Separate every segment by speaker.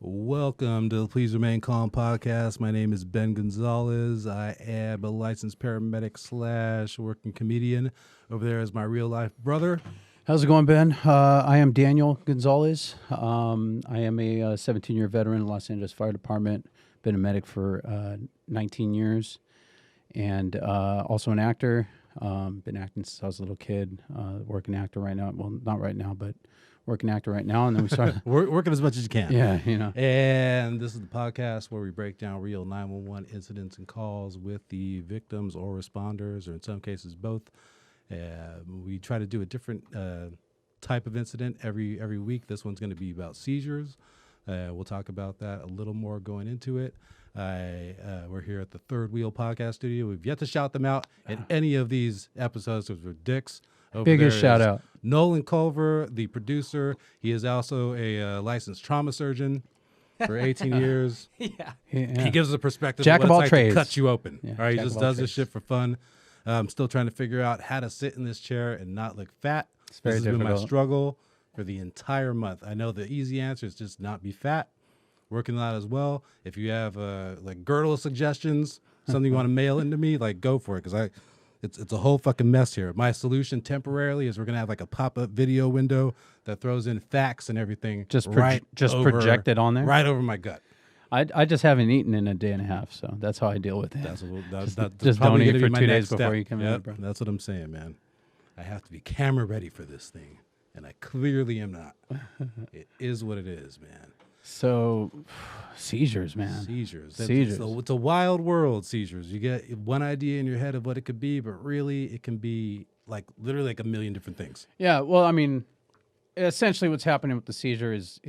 Speaker 1: Welcome to the Please Remain Calm podcast. My name is Ben Gonzalez. I am a licensed paramedic / working comedian. Over there is my real life brother.
Speaker 2: How's it going, Ben? I am Daniel Gonzalez. I am a 17-year veteran in Los Angeles Fire Department. Been a medic for 19 years, and also an actor. Been acting since I was a little kid. Working actor right now. Well, not right now, but working actor right now. And then we started
Speaker 1: Working as much as you can.
Speaker 2: Yeah, you know.
Speaker 1: And this is the podcast where we break down real 911 incidents and calls with the victims or responders, or in some cases both. We try to do a different type of incident every week. This one's going to be about seizures. We'll talk about that a little more going into it. We're here at the Third Wheel Podcast Studio. We've yet to shout them out in any of these episodes because we're dicks.
Speaker 2: Biggest shout out.
Speaker 1: Nolan Culver, the producer. He is also a licensed trauma surgeon for 18 years.
Speaker 2: Yeah.
Speaker 1: He gives us a perspective
Speaker 2: Jack
Speaker 1: of
Speaker 2: of
Speaker 1: what
Speaker 2: all
Speaker 1: it's like
Speaker 2: trades.
Speaker 1: to cut you open.
Speaker 2: Yeah,
Speaker 1: All right, he
Speaker 2: jack
Speaker 1: just
Speaker 2: of all
Speaker 1: does this
Speaker 2: trades.
Speaker 1: shit for fun. I'm still trying to figure out how to sit in this chair and not look fat.
Speaker 2: It's very
Speaker 1: This has been my
Speaker 2: difficult.
Speaker 1: struggle for the entire month. I know the easy answer is just not be fat. Working out as well. If you have like girdle suggestions, something you want to mail into me, like go for it, because it's a whole fucking mess here. My solution temporarily is we're gonna have like a pop-up video window that throws in facts and everything.
Speaker 2: Just
Speaker 1: over-
Speaker 2: project it on there.
Speaker 1: right over my gut.
Speaker 2: I just haven't eaten in a day and a half, so that's how I deal with it.
Speaker 1: That's
Speaker 2: Just
Speaker 1: probably
Speaker 2: don't eat
Speaker 1: gonna
Speaker 2: for
Speaker 1: be my
Speaker 2: 2
Speaker 1: next
Speaker 2: days before
Speaker 1: step.
Speaker 2: you come in,
Speaker 1: Yep,
Speaker 2: bro.
Speaker 1: that's what I'm saying, man. I have to be camera ready for this thing, and I clearly am not. It is what it is, man.
Speaker 2: So, seizures, man.
Speaker 1: Seizures.
Speaker 2: Seizures.
Speaker 1: It's a wild world, seizures. You get one idea in your head of what it could be, but really it can be like literally like a million different things.
Speaker 2: Yeah, well, I mean, essentially what's happening with the seizure is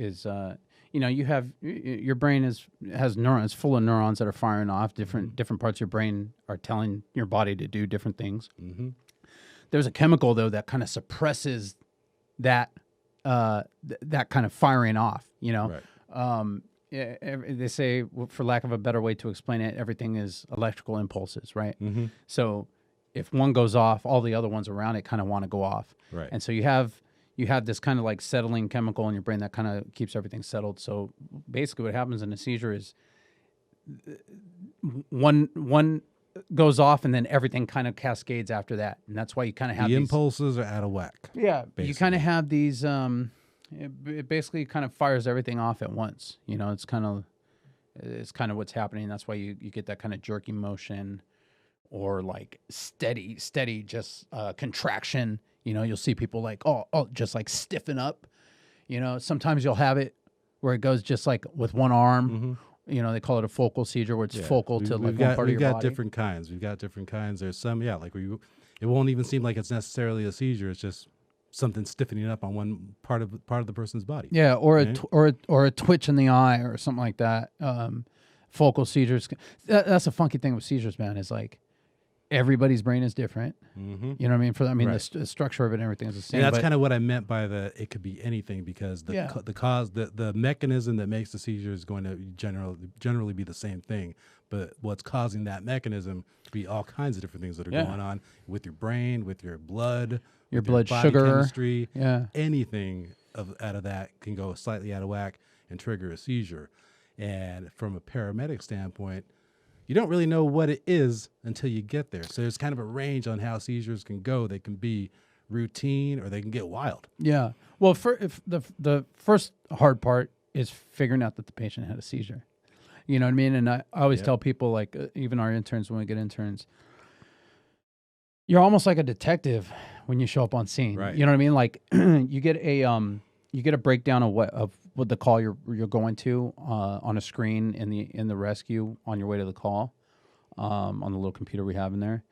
Speaker 2: you have your brain has neurons full of neurons that are firing off. Different parts of your brain are telling your body to do different things.
Speaker 1: Mm-hmm.
Speaker 2: There's a chemical though that kind of suppresses that that kind of firing off. You know,
Speaker 1: Right.
Speaker 2: they say, for lack of a better way to explain it, everything is electrical impulses, right?
Speaker 1: Mm-hmm.
Speaker 2: So if one goes off, all the other ones around it kind of want to go off.
Speaker 1: Right.
Speaker 2: And so you have this kind of like settling chemical in your brain that kind of keeps everything settled. So basically what happens in a seizure is one goes off and then everything kind of cascades after that. And that's why you kind of have
Speaker 1: The
Speaker 2: these
Speaker 1: impulses are out of whack.
Speaker 2: Yeah,
Speaker 1: basically.
Speaker 2: you kind of have these it basically kind of fires everything off at once. You know, it's kind of what's happening. That's why you get that kind of jerky motion or like steady just contraction. You know, you'll see people like oh just like stiffen up. You know, sometimes you'll have it where it goes just like with one arm.
Speaker 1: Mm-hmm.
Speaker 2: You know, they call it a focal seizure where it's
Speaker 1: Yeah.
Speaker 2: focal to like
Speaker 1: We've
Speaker 2: one
Speaker 1: got,
Speaker 2: part of
Speaker 1: we've
Speaker 2: your
Speaker 1: got
Speaker 2: body.
Speaker 1: different kinds. We've got different kinds. There's some, like it won't even seem like it's necessarily a seizure. It's just something stiffening up on one part of the person's body.
Speaker 2: Yeah, or
Speaker 1: Right?
Speaker 2: a twitch in the eye or something like that. Focal seizures. That's a funky thing with seizures, man. Is like everybody's brain is different.
Speaker 1: Mm-hmm.
Speaker 2: You know what I mean?
Speaker 1: Right.
Speaker 2: The structure of it and everything is the same.
Speaker 1: And that's
Speaker 2: but-
Speaker 1: kind of what I meant by it could be anything, because the mechanism that makes the seizure is going to generally be the same thing, but what's causing that mechanism could be all kinds of different things that are going on with your brain, with your blood,
Speaker 2: Your
Speaker 1: with
Speaker 2: blood
Speaker 1: body
Speaker 2: sugar.
Speaker 1: chemistry.
Speaker 2: Yeah.
Speaker 1: Anything out of that can go slightly out of whack and trigger a seizure. And from a paramedic standpoint, you don't really know what it is until you get there. So there's kind of a range on how seizures can go. They can be routine or they can get wild.
Speaker 2: Yeah. Well, if the first hard part is figuring out that the patient had a seizure. You know what I mean? And I always tell people, like even our interns, when we get interns, you're almost like a detective when you show up on scene.
Speaker 1: Right.
Speaker 2: You know what I mean? Like you get a breakdown of what the call you're going to on a screen in the rescue on your way to the call on the little computer we have in there.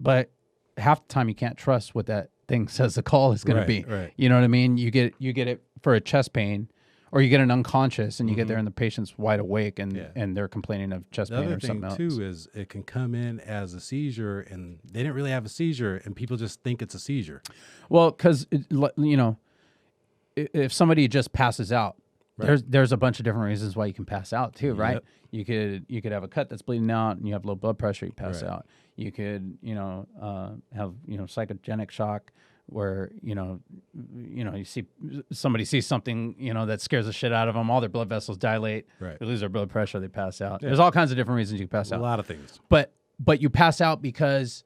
Speaker 2: But half the time you can't trust what that thing says the call is going to be.
Speaker 1: Right.
Speaker 2: You know what I mean? You get it for a chest pain, or you get an unconscious, and you get there and the patient's wide awake and they're complaining of chest
Speaker 1: The
Speaker 2: pain
Speaker 1: other
Speaker 2: or
Speaker 1: thing
Speaker 2: something else.
Speaker 1: too is it can come in as a seizure and they didn't really have a seizure and people just think it's a seizure.
Speaker 2: Well, because you know, if somebody just passes out, there's a bunch of different reasons why you can pass out too, right?
Speaker 1: Yep.
Speaker 2: You could have a cut that's bleeding out and you have low blood pressure, you pass
Speaker 1: Right.
Speaker 2: out. You could have psychogenic shock, where you see somebody sees something that scares the shit out of them, all their blood vessels dilate,
Speaker 1: Right.
Speaker 2: they lose their blood pressure, they pass out.
Speaker 1: Yeah.
Speaker 2: There's all kinds of different reasons you can pass
Speaker 1: A
Speaker 2: out.
Speaker 1: lot of things.
Speaker 2: But you pass out because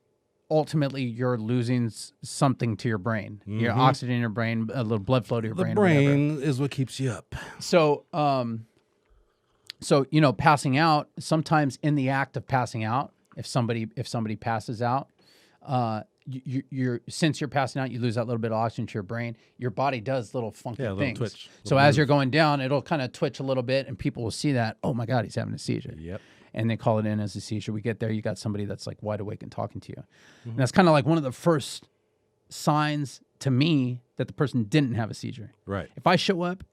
Speaker 2: ultimately you're losing something to your brain. Your oxygen in your brain, a little blood flow to your brain.
Speaker 1: The brain is what keeps you up.
Speaker 2: So, passing out, sometimes in the act of passing out, if somebody passes out, you're since you're passing out, you lose that little bit of oxygen to your brain. Your body does little funky
Speaker 1: Yeah, a little
Speaker 2: things.
Speaker 1: twitch.
Speaker 2: So as you're going down, it'll kind of twitch a little bit, and people will see that. Oh my God, he's having a seizure.
Speaker 1: Yep.
Speaker 2: And they call it in as a seizure. We get there, you got somebody that's like wide awake and talking to you. And that's kind of like one of the first signs to me that the person didn't have a seizure.
Speaker 1: Right.
Speaker 2: If I show up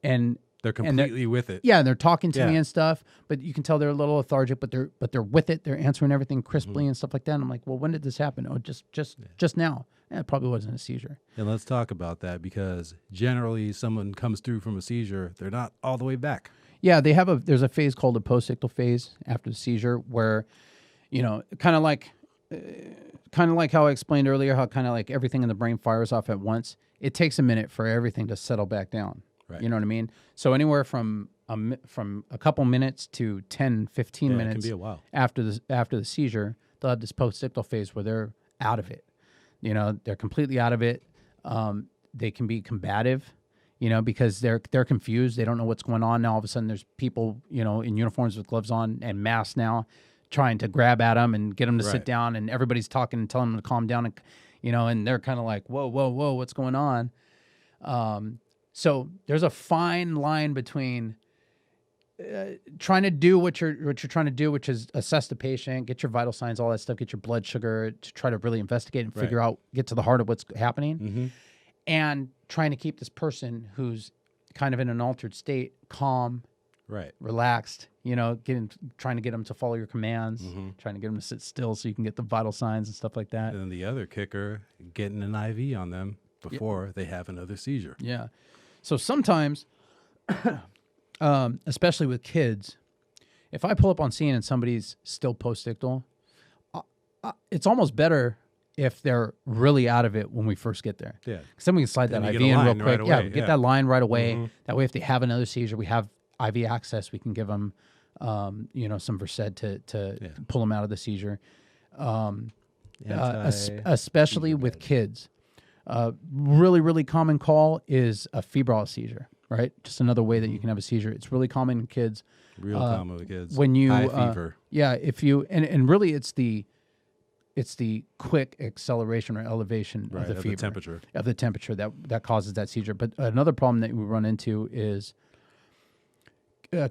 Speaker 2: and
Speaker 1: They're completely with it.
Speaker 2: yeah, and they're talking to me
Speaker 1: Yeah.
Speaker 2: and stuff, but you can tell they're a little lethargic, but they're with it. They're answering everything crisply and stuff like that. And I'm like, well, when did this happen? Oh, just now. Yeah, it probably wasn't a seizure.
Speaker 1: And let's talk about that, because generally someone comes through from a seizure, they're not all the way back.
Speaker 2: Yeah, there's a phase called a post-ictal phase after the seizure where, kind of like how I explained earlier, how kind of like everything in the brain fires off at once. It takes a minute for everything to settle back down.
Speaker 1: Right.
Speaker 2: You know what I mean? So anywhere from a couple minutes to 10, 15
Speaker 1: Yeah,
Speaker 2: minutes
Speaker 1: it can be a while.
Speaker 2: after the seizure, they'll have this post-ictal phase where they're out of it. They're completely out of it. They can be combative, because they're confused. They don't know what's going on. Now all of a sudden there's people, in uniforms with gloves on and masks now trying to grab at them and get them to sit
Speaker 1: Right.
Speaker 2: down, and everybody's talking and telling them to calm down, and they're kind of like, whoa, what's going on? So there's a fine line between trying to do what you're trying to do, which is assess the patient, get your vital signs, all that stuff, get your blood sugar to try to really investigate and figure out, get to the heart of what's happening, and trying to keep this person who's kind of in an altered state calm,
Speaker 1: Right.
Speaker 2: relaxed, trying to get them to follow your commands, trying to get them to sit still so you can get the vital signs and stuff like that.
Speaker 1: And then the other kicker, getting an IV on them before they have another seizure.
Speaker 2: Yeah. So sometimes, especially with kids, if I pull up on scene and somebody's still post-ictal, it's almost better if they're really out of it when we first get there.
Speaker 1: Yeah.
Speaker 2: Because then we can slide
Speaker 1: Then
Speaker 2: that
Speaker 1: you
Speaker 2: IV
Speaker 1: get a
Speaker 2: in real
Speaker 1: line
Speaker 2: quick.
Speaker 1: right
Speaker 2: Yeah,
Speaker 1: away,
Speaker 2: we get
Speaker 1: yeah.
Speaker 2: that line right away. That way, if they have another seizure, we have IV access. We can give them, some Versed to pull them out of the seizure. Especially with kids. Really, really common call is a febrile seizure, right? Just another way that you can have a seizure. It's really common in kids.
Speaker 1: Real common with kids.
Speaker 2: When you
Speaker 1: high fever.
Speaker 2: yeah, if you and really it's the quick acceleration or elevation
Speaker 1: Right,
Speaker 2: of the
Speaker 1: of
Speaker 2: fever,
Speaker 1: the temperature.
Speaker 2: that causes that seizure. But another problem that we run into is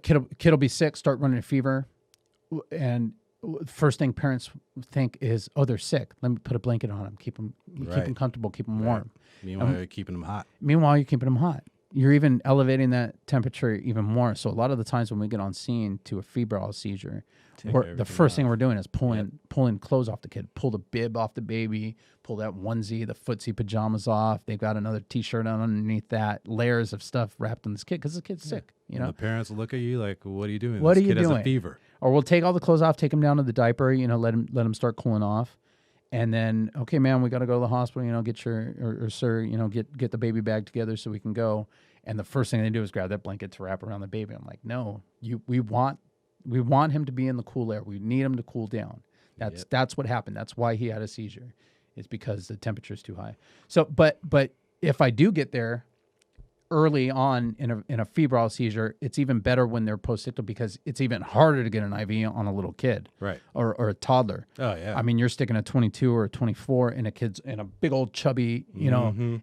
Speaker 2: kid will be sick, start running a fever, and first thing parents think is, oh, they're sick. Let me put a blanket on them, keep them comfortable, keep them warm.
Speaker 1: Meanwhile, you're keeping them hot.
Speaker 2: Meanwhile, you're keeping them hot. You're even elevating that temperature even more. So a lot of the times when we get on scene to a febrile seizure, the first thing we're doing is pulling clothes off the kid, pull the bib off the baby, pull that onesie, the footsie pajamas off. They've got another T-shirt on underneath that, layers of stuff wrapped on this kid because the kid's sick.
Speaker 1: And the parents will look at you like, what are you doing?
Speaker 2: What
Speaker 1: This
Speaker 2: are you
Speaker 1: kid has
Speaker 2: doing?
Speaker 1: a fever.
Speaker 2: Or we'll take all the clothes off, take him down to the diaper, let him start cooling off. And then, okay, man, we got to go to the hospital, get or sir, get the baby bag together so we can go. And the first thing they do is grab that blanket to wrap around the baby. I'm like, no, we want him to be in the cool air. We need him to cool down. That's what happened. That's why he had a seizure. It's because the temperature is too high. So, but if I do get there early on in a febrile seizure, it's even better when they're post-ictal because it's even harder to get an IV on a little kid,
Speaker 1: Right.
Speaker 2: or a toddler.
Speaker 1: Oh, yeah.
Speaker 2: I mean, you're sticking a 22 or a 24 in a big old chubby,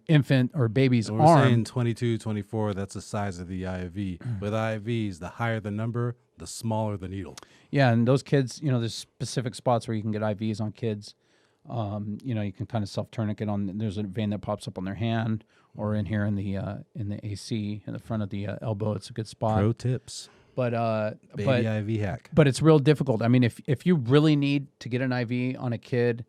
Speaker 2: infant or baby's
Speaker 1: We're
Speaker 2: arm.
Speaker 1: saying 22, 24, that's the size of the IV. With IVs, the higher the number, the smaller the needle.
Speaker 2: Yeah, and those kids, there's specific spots where you can get IVs on kids. You can kind of self-tourniquet on. There's a vein that pops up on their hand or in here in the AC in the front of the elbow. It's a good spot.
Speaker 1: Pro tips.
Speaker 2: But
Speaker 1: Baby IV hack.
Speaker 2: But it's real difficult. I mean, if you really need to get an IV on a kid,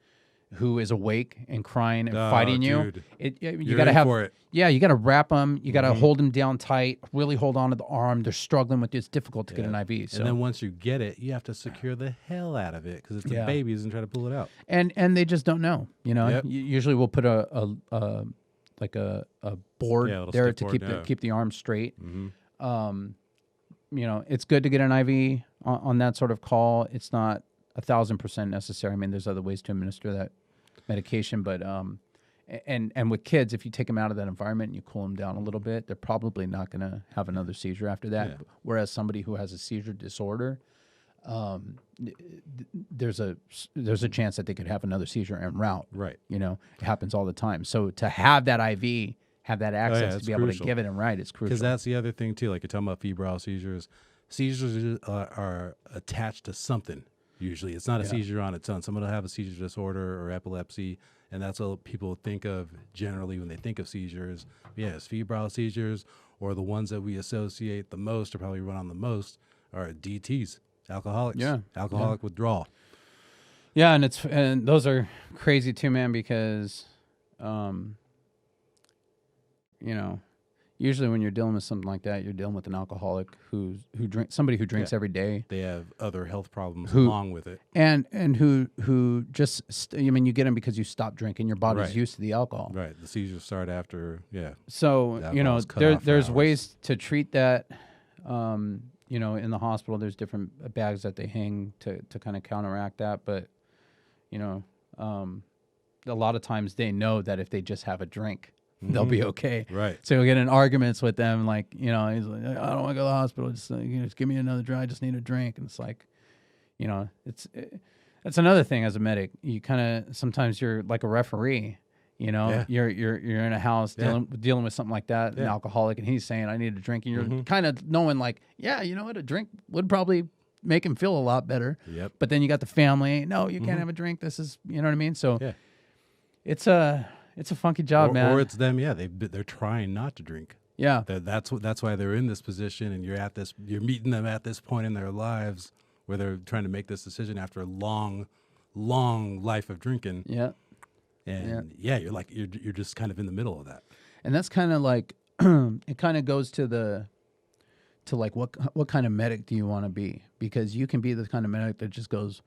Speaker 2: who is awake and crying and
Speaker 1: Oh,
Speaker 2: fighting you,
Speaker 1: dude.
Speaker 2: you
Speaker 1: You're
Speaker 2: got to
Speaker 1: in
Speaker 2: have,
Speaker 1: for it.
Speaker 2: yeah, you got to wrap them. You got to hold them down tight, really hold on to the arm. They're struggling with it. It's difficult to get an IV. So.
Speaker 1: And then once you get it, you have to secure the hell out of it because it's the babies and try to pull it out.
Speaker 2: And they just don't know, you know.
Speaker 1: Yep.
Speaker 2: Usually we'll put a board there to
Speaker 1: board,
Speaker 2: keep the arm straight.
Speaker 1: Mm-hmm.
Speaker 2: You know, it's good to get an IV on that sort of call. It's not 1,000% necessary. I mean, there's other ways to administer that medication, but and with kids, if you take them out of that environment and you cool them down a little bit, they're probably not going to have another seizure after that. Yeah. Whereas somebody who has a seizure disorder, there's a chance that they could have another seizure en route.
Speaker 1: Right.
Speaker 2: You know, it happens all the time. So to have that IV, have that access to be able to give it and right, it's crucial.
Speaker 1: Because that's the other thing too. Like you're talking about febrile seizures. Seizures are attached to something. Usually, it's not a seizure on its own. Someone will have a seizure disorder or epilepsy, and that's what people think of generally when they think of seizures. Yes, febrile seizures, or the ones that we associate the most, or probably run on the most, are DTs, alcoholics.
Speaker 2: Yeah,
Speaker 1: alcoholic withdrawal.
Speaker 2: Yeah, and those are crazy too, man. Because, you know, usually when you're dealing with something like that, you're dealing with an alcoholic somebody who drinks every day.
Speaker 1: They have other health problems along with it,
Speaker 2: and who just I mean, you get them because you stop drinking. Your body's used to the alcohol.
Speaker 1: Right. The seizures start after. Yeah.
Speaker 2: So you know, there's ways to treat that. You know, in the hospital, there's different bags that they hang to kind of counteract that. But you know, a lot of times they know that if they just have a drink, they'll be okay.
Speaker 1: Right.
Speaker 2: So you'll get in arguments with them, like, you know, he's like, I don't want to go to the hospital. Just give me another drink. I just need a drink. And it's like, you know, that's another thing as a medic. You kind of, sometimes you're like a referee, you know, you're in a house dealing with something like that, an alcoholic, and he's saying, I need a drink. And you're kind of knowing like, yeah, you know what, a drink would probably make him feel a lot better.
Speaker 1: Yep.
Speaker 2: But then you got the family. No, you can't have a drink. This is, you know what I mean? So it's a funky job, man.
Speaker 1: Or it's them, they're trying not to drink.
Speaker 2: Yeah.
Speaker 1: That's why they're in this position, and you're meeting them at this point in their lives where they're trying to make this decision after a long, long life of drinking.
Speaker 2: Yeah.
Speaker 1: And you're like you're just kind of in the middle of that.
Speaker 2: And that's kind of like it kind of goes to like what kind of medic do you want to be? Because you can be the kind of medic that just goes,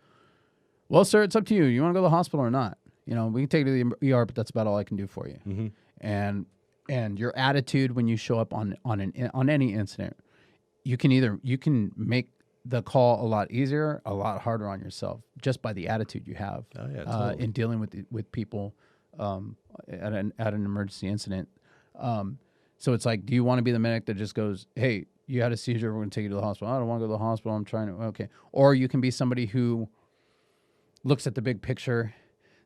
Speaker 2: well, sir, it's up to you. You want to go to the hospital or not? You know, we can take you to the ER, but that's about all I can do for you. Mm-hmm. And your attitude when you show up on any incident, you can make the call a lot easier, a lot harder on yourself just by the attitude you have
Speaker 1: totally.
Speaker 2: in dealing with people at an emergency incident. So it's like, do you want to be the medic that just goes, hey, you had a seizure, we're going to take you to the hospital. I don't want to go to the hospital. I'm trying to, okay. Or you can be somebody who looks at the big picture,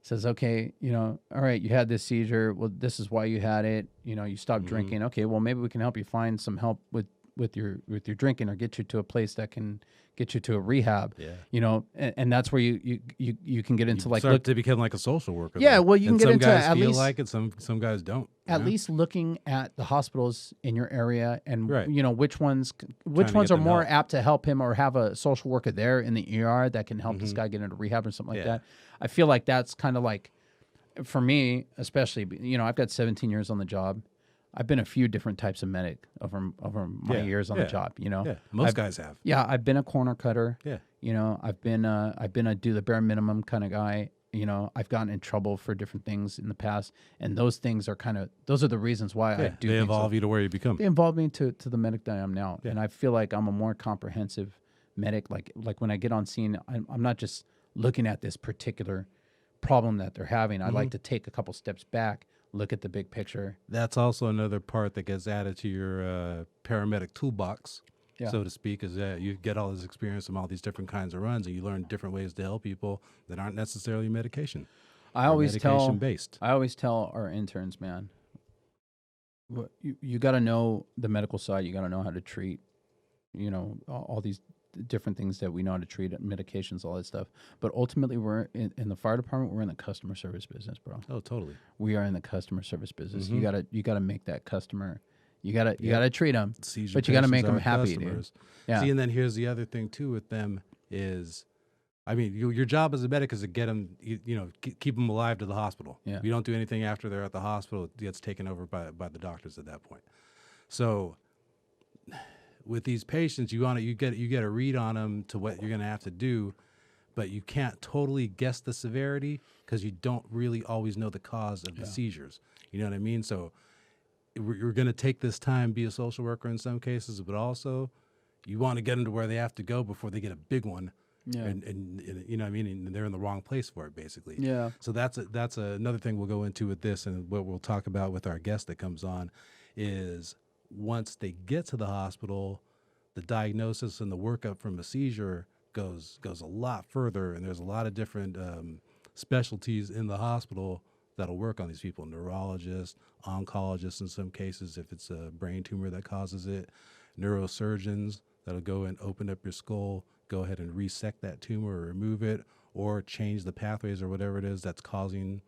Speaker 2: says, okay, you know, all right, you had this seizure. Well, this is why you had it. You know, you stopped drinking. Okay, well, maybe we can help you find some help with your drinking, or get you to a place that can get you to a rehab. Yeah. You know, and that's where you can get into
Speaker 1: start to become like a social worker.
Speaker 2: Yeah, well, you can get into
Speaker 1: at least like it. Some guys don't.
Speaker 2: At least looking at the hospitals in your area and you know which ones are more apt to help him, or have a social worker there in the ER that can help this guy get into rehab or something like that. I feel like that's kind of like, for me especially, you know, I've got 17 years on the job. I've been a few different types of medic over my years on the job, you know.
Speaker 1: Yeah, most guys have.
Speaker 2: Yeah, I've been a corner cutter.
Speaker 1: Yeah.
Speaker 2: You know, I've been a do the bare minimum kind of guy. You know, I've gotten in trouble for different things in the past, and those things are those are the reasons why I do.
Speaker 1: They evolve you to where you become.
Speaker 2: They evolve me to the medic that I am now, and I feel like I'm a more comprehensive medic. Like when I get on scene, I'm not just looking at this particular problem that they're having. I like to take a couple steps back, look at the big picture.
Speaker 1: That's also another part that gets added to your paramedic toolbox, so to speak, is that you get all this experience from all these different kinds of runs, and you learn different ways to help people that aren't necessarily medication.
Speaker 2: I always tell
Speaker 1: based.
Speaker 2: I always tell our interns, man, you got to know the medical side. You got to know how to treat, you know, all these different things that we know how to treat, medications, all that stuff. But ultimately, we're in the fire department. We're in the customer service business, bro.
Speaker 1: Oh, totally.
Speaker 2: We are in the customer service business. You gotta make that customer. You gotta treat them, but you gotta make them happy, dude.
Speaker 1: Yeah. See, and then here's the other thing too with them is I mean, your job as a medic is to get them, keep them alive to the hospital.
Speaker 2: Yeah.
Speaker 1: If you don't do anything after they're at the hospital, it gets taken over by the doctors at that point. So with these patients, you get a read on them to what you're going to have to do, but you can't totally guess the severity because you don't really always know the cause of the seizures. You know what I mean? So you're going to take this time, be a social worker in some cases, but also you want to get them to where they have to go before they get a big one.
Speaker 2: Yeah.
Speaker 1: And you know what I mean? And they're in the wrong place for it, basically.
Speaker 2: Yeah.
Speaker 1: So that's another thing we'll go into with this, and what we'll talk about with our guest that comes on is once they get to the hospital, the diagnosis and the workup from a seizure goes a lot further, and there's a lot of different specialties in the hospital that'll work on these people: neurologists, oncologists in some cases if it's a brain tumor that causes it, neurosurgeons that'll go and open up your skull, go ahead and resect that tumor or remove it, or change the pathways or whatever it is that's causing,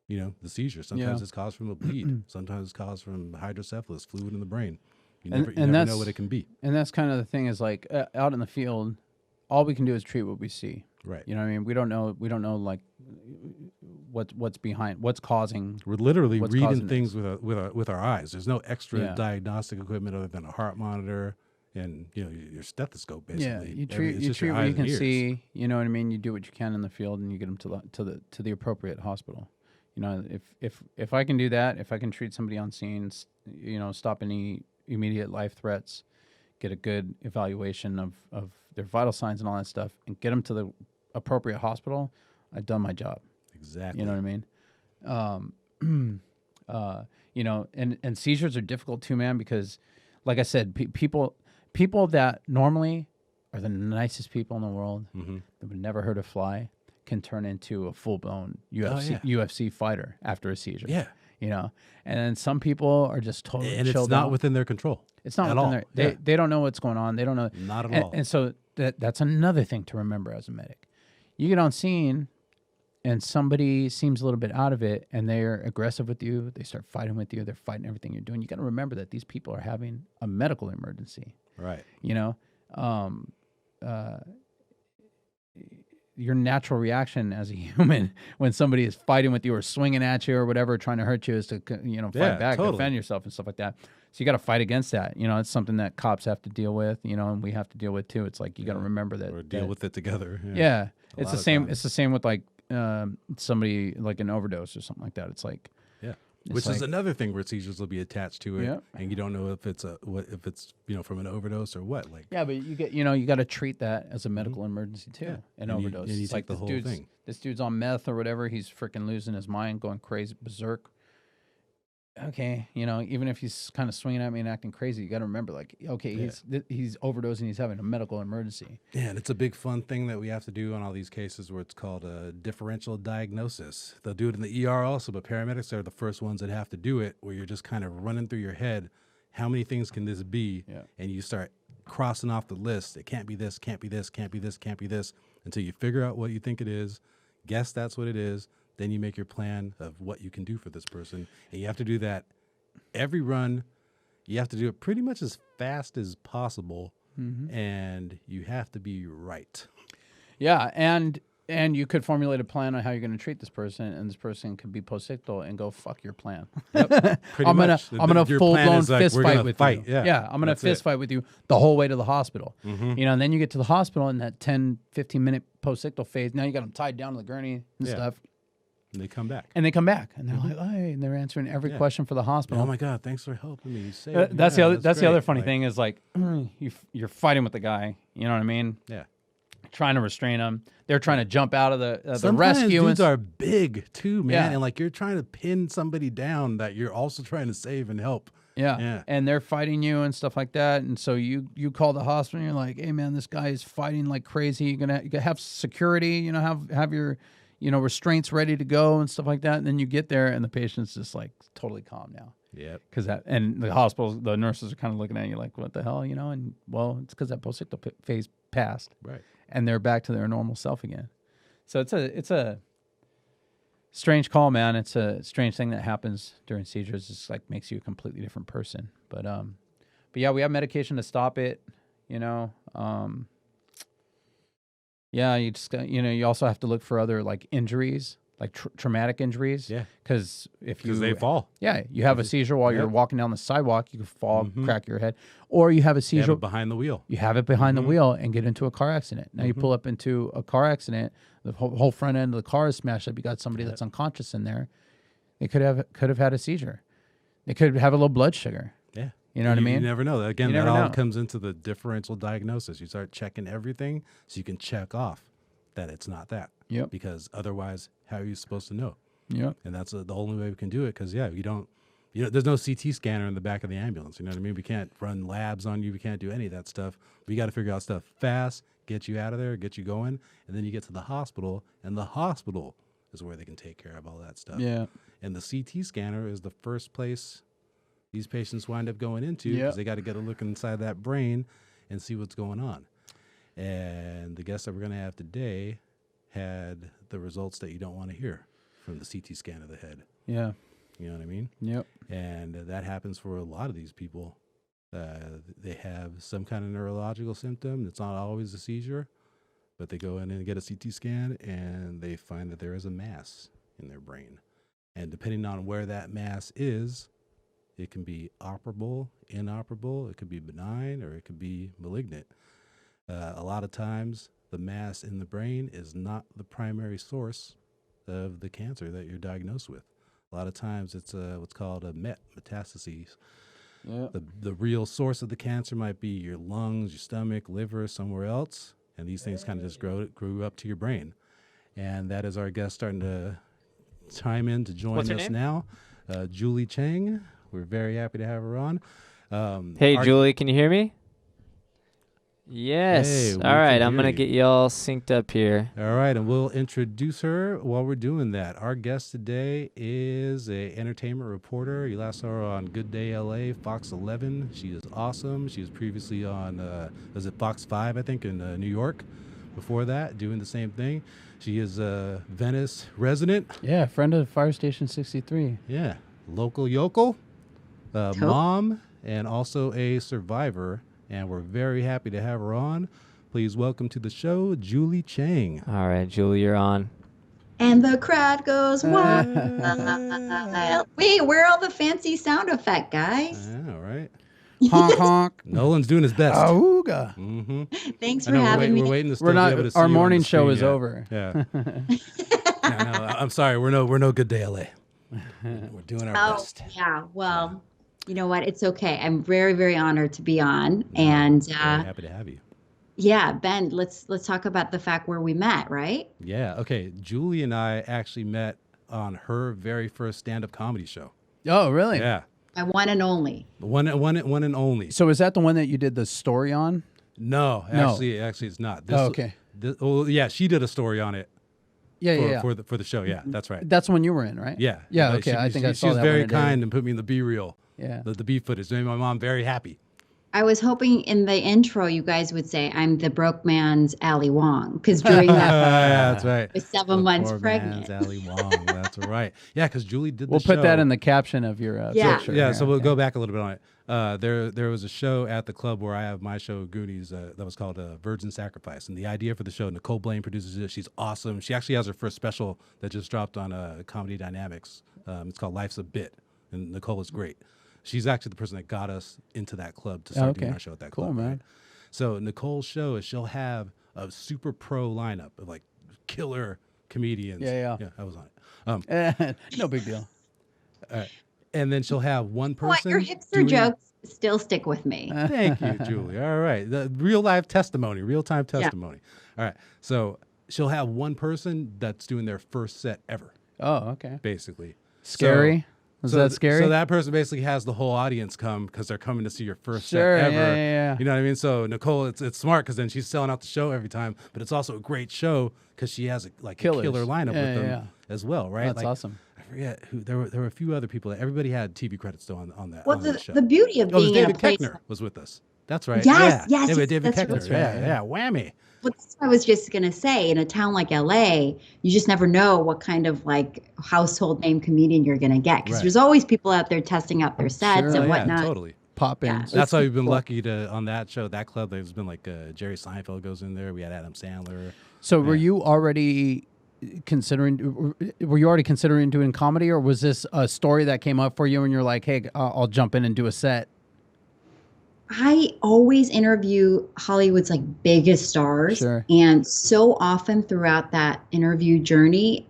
Speaker 1: the seizure. Sometimes it's caused from a bleed. Sometimes it's caused from hydrocephalus, fluid in the brain. You never know what it can be.
Speaker 2: And that's kind of the thing is like out in the field, all we can do is treat what we see.
Speaker 1: Right.
Speaker 2: You know what I mean? We don't know like what's behind, what's causing.
Speaker 1: We're literally
Speaker 2: what's
Speaker 1: reading
Speaker 2: causing
Speaker 1: things with our eyes. There's no extra
Speaker 2: Yeah.
Speaker 1: diagnostic equipment other than a heart monitor and your stethoscope, basically.
Speaker 2: Yeah, you treat what you can see. You know what I mean? You do what you can in the field, and you get them to the appropriate hospital. You know, if I can do that, if I can treat somebody on scene, stop any immediate life threats, get a good evaluation of their vital signs and all that stuff, and get them to the appropriate hospital, I've done my job.
Speaker 1: Exactly.
Speaker 2: You know what I mean? And seizures are difficult too, man, because, like I said, people that normally are the nicest people in the world, that would never hurt a fly, can turn into a full-blown UFC fighter after a seizure.
Speaker 1: Yeah.
Speaker 2: And then some people are just totally
Speaker 1: and
Speaker 2: chilled
Speaker 1: it's not
Speaker 2: out.
Speaker 1: within their control.
Speaker 2: It's not
Speaker 1: at
Speaker 2: within
Speaker 1: all.
Speaker 2: their. They don't know what's going on. They don't know.
Speaker 1: Not at all.
Speaker 2: And so that's another thing to remember as a medic. You get on scene, and somebody seems a little bit out of it, and they're aggressive with you. They start fighting with you. They're fighting everything you're doing. You got to remember that these people are having a medical emergency.
Speaker 1: Right.
Speaker 2: Your natural reaction as a human when somebody is fighting with you or swinging at you or whatever, trying to hurt you, is to fight back,
Speaker 1: totally.
Speaker 2: defend yourself and stuff like that. So you got to fight against that. It's something that cops have to deal with, and we have to deal with too. It's like you got to remember that.
Speaker 1: Or deal with it together.
Speaker 2: Yeah. It's the same.
Speaker 1: times.
Speaker 2: It's the same with like somebody like an overdose or something like that. It's like,
Speaker 1: Which is another thing where seizures will be attached to it,
Speaker 2: Yeah.
Speaker 1: and you don't know if it's from an overdose or what. Like,
Speaker 2: yeah, but you got to treat that as a medical emergency too. An
Speaker 1: And you-
Speaker 2: overdose.
Speaker 1: and you
Speaker 2: It's
Speaker 1: take
Speaker 2: like
Speaker 1: the
Speaker 2: this
Speaker 1: whole
Speaker 2: dude's
Speaker 1: thing.
Speaker 2: this dude's on meth or whatever. He's freaking losing his mind, going crazy, berserk. Okay, even if he's kind of swinging at me and acting crazy, you got to remember, like, okay, he's overdosing. He's having a medical emergency.
Speaker 1: Yeah, and it's a big fun thing that we have to do on all these cases where it's called a differential diagnosis. They'll do it in the ER also, but paramedics are the first ones that have to do it, where you're just kind of running through your head, how many things can this be?
Speaker 2: Yeah.
Speaker 1: And you start crossing off the list. It can't be this, can't be this, can't be this, can't be this, until you figure out what you think it is, guess that's what it is, then you make your plan of what you can do for this person. And you have to do that every run. You have to do it pretty much as fast as possible, and you have to be right.
Speaker 2: Yeah, and you could formulate a plan on how you're going to treat this person, and this person could be post-ictal and go, fuck your plan.
Speaker 1: Pretty
Speaker 2: I'm
Speaker 1: much.
Speaker 2: gonna
Speaker 1: Your
Speaker 2: full
Speaker 1: plan
Speaker 2: blown
Speaker 1: is like,
Speaker 2: fist
Speaker 1: we're
Speaker 2: fight
Speaker 1: gonna
Speaker 2: with
Speaker 1: fight.
Speaker 2: you.
Speaker 1: Yeah,
Speaker 2: I'm gonna
Speaker 1: that's
Speaker 2: fist
Speaker 1: it.
Speaker 2: fight with you the whole way to the hospital. And then you get to the hospital in that 10-15 minute post-ictal phase. Now you got them tied down to the gurney and stuff.
Speaker 1: And they come back.
Speaker 2: And they come back, and they're like, "Hey," and they're answering every question for the hospital.
Speaker 1: Oh my God! Thanks for helping me. You saved me.
Speaker 2: That's
Speaker 1: Yeah,
Speaker 2: the other
Speaker 1: great.
Speaker 2: funny
Speaker 1: Like,
Speaker 2: thing is like you're fighting with the guy. You know what I mean?
Speaker 1: Yeah.
Speaker 2: Trying to restrain him. They're trying to jump out of the
Speaker 1: Sometimes
Speaker 2: rescue.
Speaker 1: dudes are big too, man,
Speaker 2: Yeah.
Speaker 1: and like you're trying to pin somebody down that you're also trying to save and help. Yeah.
Speaker 2: And they're fighting you and stuff like that. And so you call the hospital and you're like, hey man, this guy is fighting like crazy. You're gonna have security, have your restraints ready to go and stuff like that. And then you get there and the patient's just like totally calm now.
Speaker 1: Yep.
Speaker 2: And the hospitals, the nurses are kind of looking at you like, what the hell, and well, it's because that post-ictal phase passed.
Speaker 1: Right.
Speaker 2: And they're back to their normal self again. So it's a strange call, man. It's a strange thing that happens during seizures. It's like makes you a completely different person. But yeah, we have medication to stop it. Yeah, you just you also have to look for other like injuries, like traumatic injuries.
Speaker 1: Yeah.
Speaker 2: Because
Speaker 1: Because they fall.
Speaker 2: Yeah, you have a seizure while you're
Speaker 1: Yep.
Speaker 2: walking down the sidewalk, you could fall, crack your head, or you have a
Speaker 1: They have
Speaker 2: seizure
Speaker 1: it behind the wheel.
Speaker 2: You have it behind the wheel and get into a car accident. Now you pull up into a car accident, the whole front end of the car is smashed up. You got somebody that's unconscious in there. They could have had a seizure. They could have a low blood sugar.
Speaker 1: Yeah.
Speaker 2: You know what I mean?
Speaker 1: You never know. Again,
Speaker 2: You
Speaker 1: that
Speaker 2: never
Speaker 1: all
Speaker 2: know.
Speaker 1: comes into the differential diagnosis. You start checking everything so you can check off that it's not that.
Speaker 2: Yep.
Speaker 1: Because otherwise, how are you supposed to know?
Speaker 2: Yep.
Speaker 1: And that's the only way we can do it. Because there's no CT scanner in the back of the ambulance. You know what I mean? We can't run labs on you. We can't do any of that stuff. We got to figure out stuff fast, get you out of there, get you going, and then you get to the hospital, and the hospital is where they can take care of all that stuff.
Speaker 2: Yeah.
Speaker 1: And the CT scanner is the first place these patients wind up going into
Speaker 2: Yep.
Speaker 1: because they got to get a look inside that brain and see what's going on. And the guest that we're going to have today had the results that you don't want to hear from the CT scan of the head.
Speaker 2: Yeah.
Speaker 1: You know what I mean?
Speaker 2: Yep.
Speaker 1: And that happens for a lot of these people. They have some kind of neurological symptom. It's not always a seizure, but they go in and get a CT scan and they find that there is a mass in their brain. And depending on where that mass is, it can be operable, inoperable, it could be benign, or it could be malignant. A lot of times, the mass in the brain is not the primary source of the cancer that you're diagnosed with. A lot of times, it's what's called a metastases.
Speaker 2: Yeah.
Speaker 1: The real source of the cancer might be your lungs, your stomach, liver, somewhere else, and these things kind of just grew up to your brain. And that is our guest starting to chime in to join
Speaker 3: What's her
Speaker 1: us
Speaker 3: name?
Speaker 1: now, Julie Chang. We're very happy to have her on.
Speaker 3: Hey, Julie, can you hear me? Yes.
Speaker 1: Hey, we
Speaker 3: all right,
Speaker 1: can
Speaker 3: I'm
Speaker 1: hear
Speaker 3: going
Speaker 1: you.
Speaker 3: to get y'all synced up here.
Speaker 1: All right, and we'll introduce her while we're doing that. Our guest today is a entertainment reporter. You last saw her on Good Day LA, Fox 11. She is awesome. She was previously on, was it Fox 5, I think, in New York. Before that, doing the same thing. She is a Venice resident.
Speaker 2: Yeah. Friend of Fire Station 63.
Speaker 1: Yeah, local yokel, mom, and also a survivor. And we're very happy to have her on. Please welcome to the show, Julie Chang.
Speaker 3: All right, Julie, you're on.
Speaker 4: And the crowd goes wild. Wait, where are all the fancy sound effect guys?
Speaker 1: All right.
Speaker 2: Honk honk.
Speaker 1: Nolan's doing his best.
Speaker 2: Auga.
Speaker 1: Mm-hmm.
Speaker 4: Thanks
Speaker 1: I
Speaker 4: for
Speaker 1: know,
Speaker 4: having
Speaker 1: we're
Speaker 4: me.
Speaker 1: waiting to still
Speaker 2: We're
Speaker 1: be
Speaker 2: not.
Speaker 1: able to see
Speaker 2: Our
Speaker 1: you on
Speaker 2: morning
Speaker 1: the
Speaker 2: show
Speaker 1: screen
Speaker 2: is
Speaker 1: yet.
Speaker 2: over.
Speaker 1: Yeah. Yeah, no, I'm sorry. We're no Good Day LA. We're doing our best.
Speaker 4: Yeah. Well, you know what? It's okay. I'm very, very honored to be on.
Speaker 1: No,
Speaker 4: And
Speaker 1: very happy to have you.
Speaker 4: yeah, Ben, let's talk about the fact where we met, right?
Speaker 1: Yeah. Okay. Julie and I actually met on her very first stand-up comedy show.
Speaker 2: Oh, really?
Speaker 1: Yeah.
Speaker 4: My one and only.
Speaker 1: One and only.
Speaker 2: So is that the one that you did the story on?
Speaker 1: No,
Speaker 2: No.
Speaker 1: actually, it's not.
Speaker 2: Oh, okay.
Speaker 1: Yeah, she did a story on it
Speaker 2: Yeah,
Speaker 1: for the show. Yeah, that's right.
Speaker 2: That's the one you were in, right?
Speaker 1: Yeah.
Speaker 2: Yeah.
Speaker 1: Like,
Speaker 2: Okay. I think
Speaker 1: she
Speaker 2: I saw
Speaker 1: was
Speaker 2: that
Speaker 1: very
Speaker 2: one today.
Speaker 1: kind and put me in the B reel,
Speaker 2: Yeah.
Speaker 1: the B footage. Made my mom very happy.
Speaker 4: I was hoping in the intro you guys would say I'm the broke man's Ali Wong because during that
Speaker 1: That's right.
Speaker 4: I was 7 months pregnant.
Speaker 1: Ali Wong. That's right. Yeah, because Julie did.
Speaker 2: We'll
Speaker 1: the
Speaker 2: put
Speaker 1: show.
Speaker 2: that in the caption of your
Speaker 4: Yeah.
Speaker 2: picture.
Speaker 1: Yeah,
Speaker 2: here.
Speaker 1: so we'll
Speaker 2: Okay.
Speaker 1: go back a little bit on it. There was a show at the club where I have my show, Goonies, that was called Virgin Sacrifice. And the idea for the show, Nicole Blaine produces it. She's awesome. She actually has her first special that just dropped on Comedy Dynamics. It's called Life's a Bit. And Nicole is great. She's actually the person that got us into that club to start doing our show at that
Speaker 2: Cool,
Speaker 1: club.
Speaker 2: man.
Speaker 1: Right? So Nicole's show is she'll have a super pro lineup of like killer comedians.
Speaker 2: Yeah.
Speaker 1: Yeah, I was on it.
Speaker 2: No big deal.
Speaker 1: And then she'll have one person.
Speaker 4: What, your hipster
Speaker 1: doing-
Speaker 4: jokes still stick with me.
Speaker 1: Thank you, Julie. All right. The real time testimony. All right. So she'll have one person that's doing their first set ever,
Speaker 2: Oh, okay.
Speaker 1: basically.
Speaker 2: Scary. Was that scary?
Speaker 1: So that person basically has the whole audience come because they're coming to see your first
Speaker 2: Sure,
Speaker 1: set ever.
Speaker 2: yeah.
Speaker 1: You know what I mean? So Nicole, it's smart because then she's selling out the show every time, but it's also a great show because she has a
Speaker 2: Killers.
Speaker 1: killer lineup
Speaker 2: Yeah,
Speaker 1: with them
Speaker 2: yeah.
Speaker 1: as well, right?
Speaker 2: That's
Speaker 1: Like,
Speaker 2: awesome.
Speaker 1: I forget who there were a few other people. Everybody had TV credits though on that.
Speaker 4: Well,
Speaker 1: on that show.
Speaker 4: the beauty of
Speaker 1: Oh,
Speaker 4: being in a
Speaker 1: David
Speaker 4: place.
Speaker 1: Keckner was with us. That's right.
Speaker 4: Yes,
Speaker 1: yeah.
Speaker 4: yes,
Speaker 1: David
Speaker 4: that's
Speaker 1: Keckner.
Speaker 4: right.
Speaker 1: Yeah, whammy.
Speaker 4: Well, that's what I was just gonna say. In a town like LA, you just never know what kind of like household name comedian you're gonna get because
Speaker 1: Right.
Speaker 4: there's always people out there testing out their sets
Speaker 2: Sure,
Speaker 4: and
Speaker 1: yeah,
Speaker 4: whatnot.
Speaker 1: totally.
Speaker 2: pop-ins.
Speaker 1: That's why we've been lucky to on that show, that club. There's been like Jerry Seinfeld goes in there. We had Adam Sandler.
Speaker 2: So were you already considering doing comedy, or was this a story that came up for you and you're like, hey, I'll jump in and do a set?
Speaker 4: I always interview Hollywood's like biggest stars.
Speaker 2: Sure.
Speaker 4: And so often throughout that interview journey,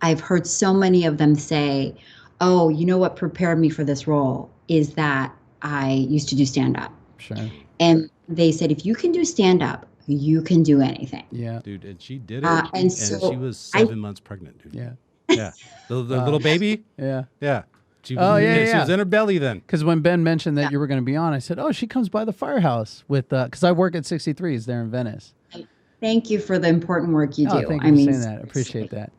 Speaker 4: I've heard so many of them say, oh, you know what prepared me for this role is that I used to do stand-up.
Speaker 2: Sure.
Speaker 4: And they said, if you can do stand-up, you can do anything.
Speaker 2: Yeah.
Speaker 1: Dude, and she did it. And
Speaker 4: so
Speaker 1: she was 7 months pregnant, dude.
Speaker 2: Yeah.
Speaker 1: Yeah. The little baby.
Speaker 2: Yeah.
Speaker 1: Yeah. She
Speaker 2: Oh,
Speaker 1: was,
Speaker 2: yeah,
Speaker 1: she
Speaker 2: yeah.
Speaker 1: was in her belly then.
Speaker 2: Because when Ben mentioned that you were going to be on, I said, oh, she comes by the firehouse with, because I work at 63s there in Venice.
Speaker 4: Thank you for the important work you do.
Speaker 2: Thank you for saying that. I appreciate that.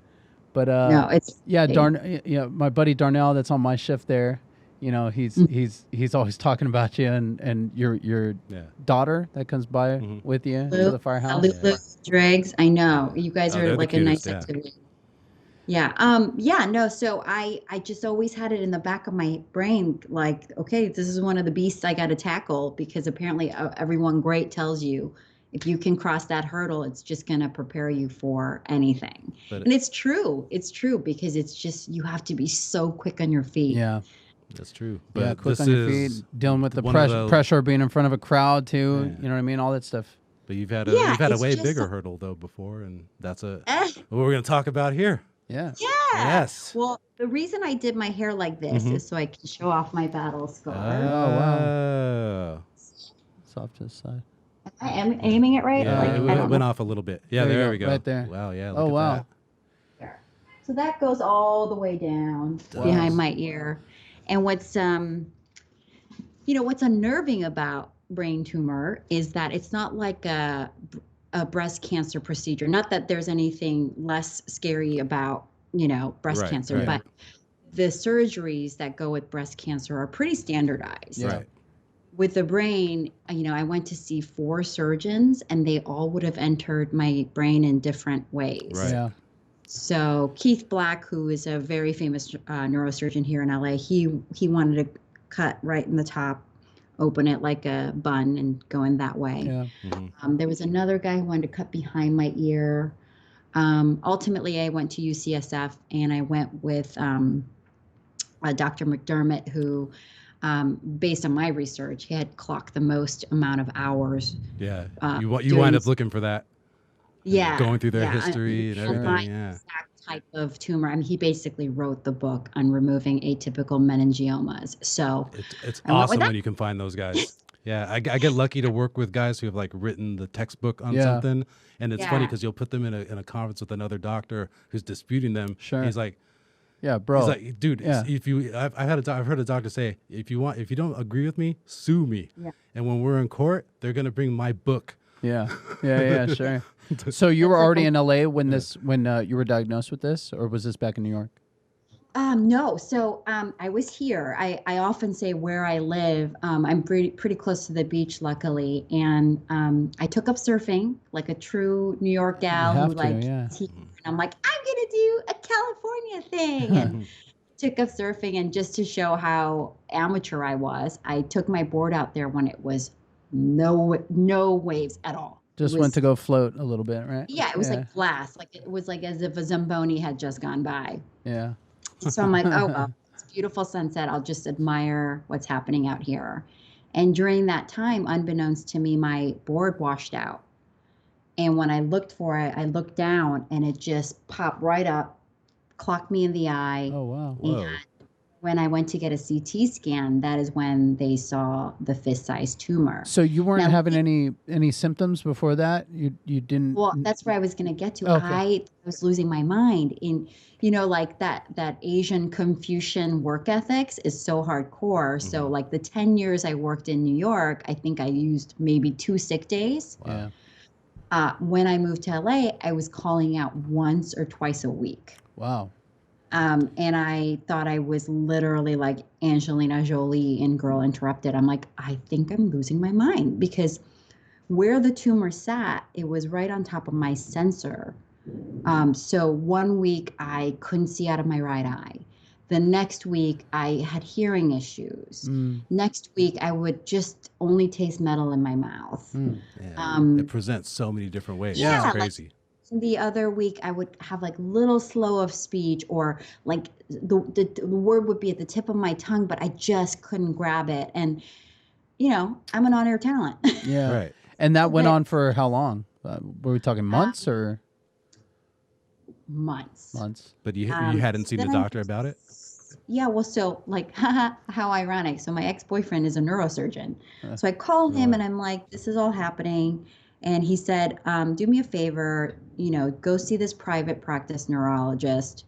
Speaker 2: But
Speaker 4: no, it's
Speaker 2: my buddy Darnell that's on my shift there, you know, he's always talking about you and your daughter that comes by with you to the firehouse.
Speaker 4: Dregs, I know. You guys are
Speaker 1: they're
Speaker 4: like
Speaker 1: the
Speaker 4: a
Speaker 1: cutest,
Speaker 4: nice activity. Yeah. So I just always had it in the back of my brain, like, okay, this is one of the beasts I got to tackle, because apparently everyone great tells you if you can cross that hurdle, it's just going to prepare you for anything. And it's true. It's true, because it's just, you have to be so quick on your feet.
Speaker 2: Yeah.
Speaker 1: That's true.
Speaker 2: But quick on your feet, dealing with the pressure of being in front of a crowd too. Yeah. You know what I mean? All that stuff.
Speaker 1: But you've had a way bigger hurdle though before, and that's what we're going to talk about here.
Speaker 2: Yeah.
Speaker 4: Yeah.
Speaker 1: Yes.
Speaker 4: Well, the reason I did my hair like this is so I can show off my battle scar.
Speaker 2: Oh, wow. Soft to the side.
Speaker 4: I am aiming it right.
Speaker 1: Yeah, it went off a little bit. Yeah, there we go.
Speaker 2: Right there.
Speaker 1: Wow, yeah.
Speaker 2: Look at
Speaker 4: that. So that goes all the way down behind my ear. And what's what's unnerving about brain tumor is that it's not like a breast cancer procedure. Not that there's anything less scary about, breast cancer, but the surgeries that go with breast cancer are pretty standardized.
Speaker 1: Right.
Speaker 4: With the brain, I went to see 4 surgeons, and they all would have entered my brain in different ways.
Speaker 1: Right.
Speaker 2: Yeah.
Speaker 4: So Keith Black, who is a very famous neurosurgeon here in LA, he wanted to cut right in the top, open it like a bun, and go in that way.
Speaker 2: Yeah.
Speaker 1: Mm-hmm.
Speaker 4: There was another guy who wanted to cut behind my ear. Ultimately, I went to UCSF, and I went with Dr. McDermott, who, based on my research, he had clocked the most amount of hours.
Speaker 1: Yeah, you wind up looking for that.
Speaker 4: Yeah,
Speaker 1: going through their history and everything.
Speaker 4: My
Speaker 1: yeah,
Speaker 4: exact type of tumor. I mean, he basically wrote the book on removing atypical meningiomas. So
Speaker 1: it's awesome when you can find those guys. Yeah, I get lucky to work with guys who have like written the textbook on something, and it's funny because you'll put them in a conference with another doctor who's disputing them.
Speaker 2: Sure,
Speaker 1: he's like,
Speaker 2: yeah, bro.
Speaker 1: He's like, dude, I've heard a doctor say, if you don't agree with me, sue me. Yeah. And when we're in court, they're gonna bring my book.
Speaker 2: Yeah, sure. So you were already in LA when you were diagnosed with this, or was this back in New York?
Speaker 4: No. So I was here. I often say where I live. I'm pretty close to the beach, luckily, and I took up surfing like a true New York gal who and I'm like, I'm gonna do a California thing, and took up surfing. And just to show how amateur I was, I took my board out there when it was no waves at all.
Speaker 2: Just went to go float a little bit, right?
Speaker 4: Yeah, it was like glass. Like it was like as if a Zamboni had just gone by.
Speaker 2: Yeah.
Speaker 4: So I'm like, oh, well, it's a beautiful sunset. I'll just admire what's happening out here. And during that time, unbeknownst to me, my board washed out. And when I looked for it, I looked down, and it just popped right up, clocked me in the eye.
Speaker 2: Oh, wow.
Speaker 1: Whoa.
Speaker 4: And when I went to get a CT scan, that is when they saw the fist-sized tumor.
Speaker 2: So you weren't having any symptoms before that? You didn't?
Speaker 4: Well, that's where I was going to get to.
Speaker 2: Okay.
Speaker 4: I was losing my mind. In like that Asian Confucian work ethics is so hardcore. Mm-hmm. So like the 10 years I worked in New York, I think I used maybe 2 sick days.
Speaker 2: Wow.
Speaker 4: When I moved to LA, I was calling out once or twice a week.
Speaker 2: Wow.
Speaker 4: And I thought I was literally like Angelina Jolie in Girl Interrupted. I'm like, I think I'm losing my mind, because where the tumor sat, it was right on top of my sensor. So one week I couldn't see out of my right eye. The next week, I had hearing issues. Next week, I would just only taste metal in my mouth.
Speaker 1: Yeah. It presents so many different ways.
Speaker 4: Yeah,
Speaker 1: It's crazy.
Speaker 4: The other week, I would have like little slow of speech, or like the word would be at the tip of my tongue, but I just couldn't grab it. And, I'm an on-air talent.
Speaker 2: Yeah.
Speaker 1: Right.
Speaker 2: And that went on for how long? Were we talking months or?
Speaker 4: Months.
Speaker 1: But you hadn't seen the doctor about it?
Speaker 4: Yeah, well, so like, how ironic. So my ex-boyfriend is a neurosurgeon. So I called him and I'm like, this is all happening. And he said, do me a favor, go see this private practice neurologist.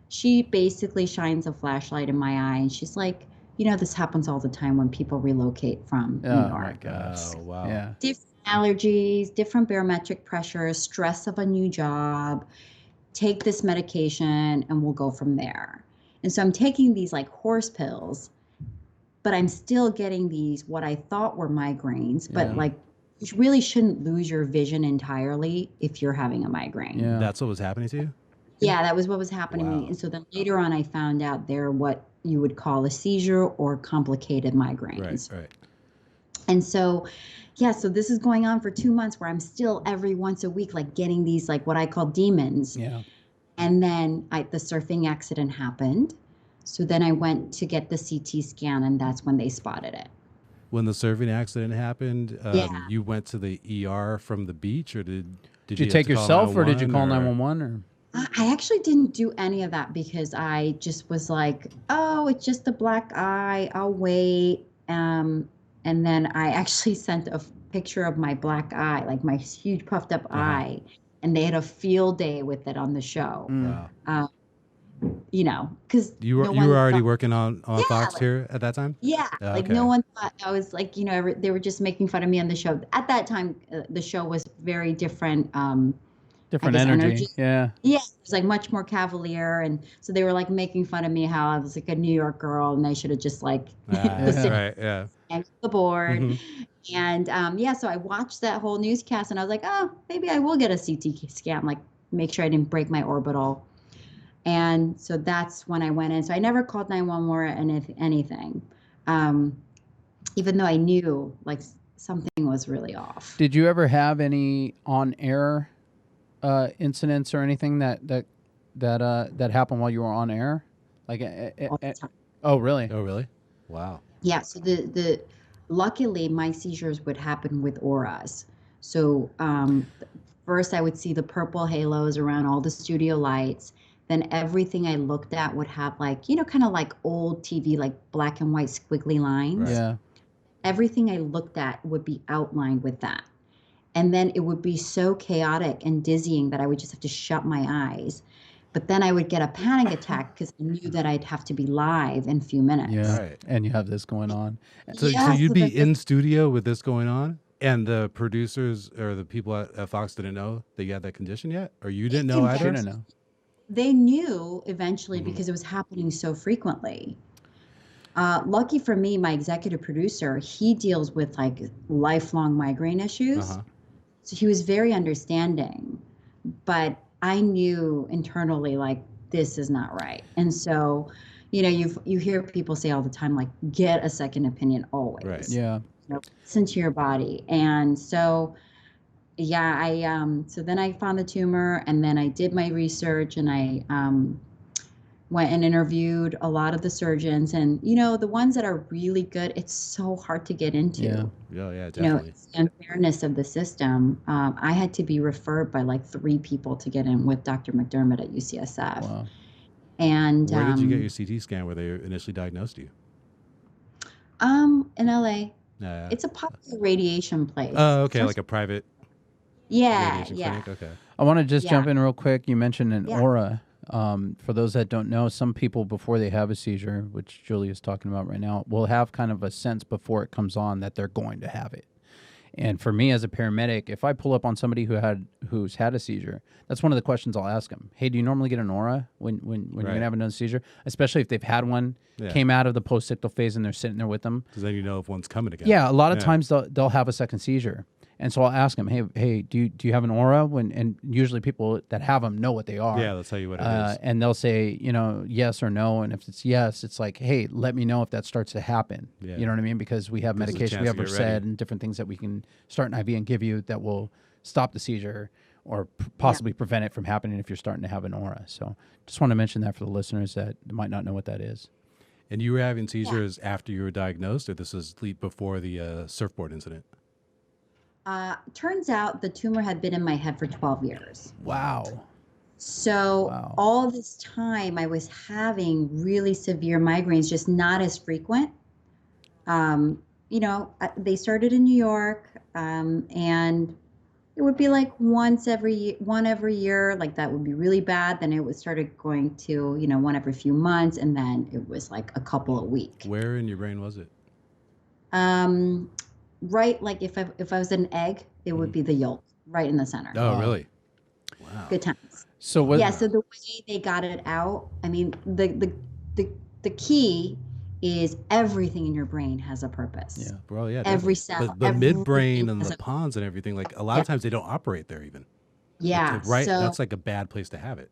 Speaker 4: She basically shines a flashlight in my eye and she's like, this happens all the time when people relocate from New York.
Speaker 2: Oh my gosh.
Speaker 1: Oh, wow.
Speaker 2: Yeah.
Speaker 4: Different allergies, different barometric pressure, stress of a new job. Take this medication and we'll go from there. And so I'm taking these like horse pills, but I'm still getting these, what I thought were migraines, but like you really shouldn't lose your vision entirely if you're having a migraine.
Speaker 2: Yeah.
Speaker 1: That's what was happening to you?
Speaker 4: Yeah, that was what was happening to me. And so then later on, I found out they're what you would call a seizure or complicated migraines.
Speaker 1: Right.
Speaker 4: And so, so this is going on for 2 months where I'm still every once a week, like getting these, like what I call demons.
Speaker 2: Yeah.
Speaker 4: And then the surfing accident happened. So then I went to get the CT scan and that's when they spotted it.
Speaker 1: When the surfing accident happened, you went to the ER from the beach, or did
Speaker 2: you
Speaker 1: have
Speaker 2: take
Speaker 1: to call
Speaker 2: yourself or did you
Speaker 1: 911,
Speaker 2: call
Speaker 1: or-
Speaker 2: 911 or?
Speaker 4: I actually didn't do any of that because I just was like, oh, it's just a black eye. I'll wait. And then I actually sent a picture of my black eye, like my huge puffed up eye. And they had a field day with it on the show.
Speaker 1: Wow.
Speaker 4: Because
Speaker 1: You were already working on Fox here at that time?
Speaker 4: Yeah,
Speaker 1: Oh,
Speaker 4: like
Speaker 1: okay.
Speaker 4: no one thought I was like, they were just making fun of me on the show. At that time, the show was very different.
Speaker 2: Different
Speaker 4: I guess
Speaker 2: energy. Yeah.
Speaker 4: Yeah, it was like much more cavalier, and so they were like making fun of me how I was like a New York girl, and they should have just like
Speaker 1: Right, yeah.
Speaker 4: the board. And so I watched that whole newscast, and I was like, oh, maybe I will get a CT scan, like make sure I didn't break my orbital. And so that's when I went in. So I never called 911 or anything, even though I knew like something was really off.
Speaker 2: Did you ever have any on-air incidents or anything that happened while you were on air? Like,
Speaker 4: All the time.
Speaker 2: oh really?
Speaker 1: Oh, really? Wow.
Speaker 4: Yeah. So the luckily my seizures would happen with auras. So first I would see the purple halos around all the studio lights. Then everything I looked at would have like, kind of like old TV, like black and white squiggly lines.
Speaker 1: Right.
Speaker 2: Yeah.
Speaker 4: Everything I looked at would be outlined with that. And then it would be so chaotic and dizzying that I would just have to shut my eyes. But then I would get a panic attack because I knew that I'd have to be live in a few minutes.
Speaker 2: Yeah.
Speaker 1: Right.
Speaker 2: And you have this going on.
Speaker 1: So
Speaker 4: Yeah,
Speaker 1: you'd
Speaker 4: so
Speaker 1: be
Speaker 4: that's
Speaker 1: in studio with this going on, and the producers or the people at Fox didn't know that you had that condition yet? Or you didn't know either?
Speaker 2: Didn't know.
Speaker 4: They knew eventually because it was happening so frequently. Lucky for me, my executive producer, he deals with like lifelong migraine issues. So he was very understanding, but I knew internally like this is not right. And so, you hear people say all the time, like get a second opinion always.
Speaker 1: Right.
Speaker 2: Yeah.
Speaker 4: Listen to your body. And so, so then I found the tumor, and then I did my research, and I went and interviewed a lot of the surgeons, and the ones that are really good, it's so hard to get into.
Speaker 1: Yeah, definitely.
Speaker 4: It's the unfairness of the system. I had to be referred by like 3 people to get in with Dr. McDermott at UCSF.
Speaker 2: Wow.
Speaker 4: And
Speaker 1: Where did you get your CT scan where they initially diagnosed you?
Speaker 4: in LA.
Speaker 1: Yeah.
Speaker 4: It's a popular radiation place.
Speaker 1: Oh, okay, like a private radiation clinic. Okay.
Speaker 2: I want to just
Speaker 4: Yeah.
Speaker 2: jump in real quick. You mentioned an
Speaker 4: Yeah.
Speaker 2: aura. For those that don't know, some people before they have a seizure, which Julie is talking about right now, will have kind of a sense before it comes on that they're going to have it. And for me as a paramedic, if I pull up on somebody who's had a seizure, that's one of the questions I'll ask them. Hey, do you normally get an aura when you're gonna have another seizure? Especially if they've had one, came out of the post-ictal phase, and they're sitting there with them.
Speaker 1: Because then you know if one's coming again.
Speaker 2: Yeah, a lot of times they'll have a second seizure. And so I'll ask them, hey, do you have an aura? And usually people that have them know what they are.
Speaker 1: Yeah, they'll tell you what it is.
Speaker 2: And they'll say, yes or no. And if it's yes, it's like, hey, let me know if that starts to happen.
Speaker 1: Yeah.
Speaker 2: You know what I mean? Because we have
Speaker 1: Gives us a
Speaker 2: medication, we
Speaker 1: chance
Speaker 2: have
Speaker 1: to
Speaker 2: Versed
Speaker 1: get ready.
Speaker 2: and different things that we can start an IV and give you that will stop the seizure or possibly prevent it from happening if you're starting to have an aura. So just want to mention that for the listeners that might not know what that is.
Speaker 1: And you were having seizures after you were diagnosed, or this was before the surfboard incident?
Speaker 4: Turns out the tumor had been in my head for 12 years.
Speaker 2: Wow.
Speaker 4: So all this time I was having really severe migraines, just not as frequent. They started in New York, and it would be like one every year, like that would be really bad. Then it would started going to, one every few months, and then it was like a couple a week.
Speaker 1: Where in your brain was it?
Speaker 4: Right, like if I was an egg, it would be the yolk, right in the center.
Speaker 1: Oh, really? Wow.
Speaker 4: Good times.
Speaker 2: So what?
Speaker 4: Yeah. So the way they got it out, I mean, the key is everything in your brain has a purpose.
Speaker 1: Yeah, bro. Yeah.
Speaker 4: Every
Speaker 1: definitely.
Speaker 4: cell.
Speaker 1: But the midbrain
Speaker 4: everything
Speaker 1: and
Speaker 4: has
Speaker 1: the
Speaker 4: a-
Speaker 1: pons and everything, like a lot of times they don't operate there even.
Speaker 4: Yeah.
Speaker 1: Right.
Speaker 4: So
Speaker 1: That's like a bad place to have it.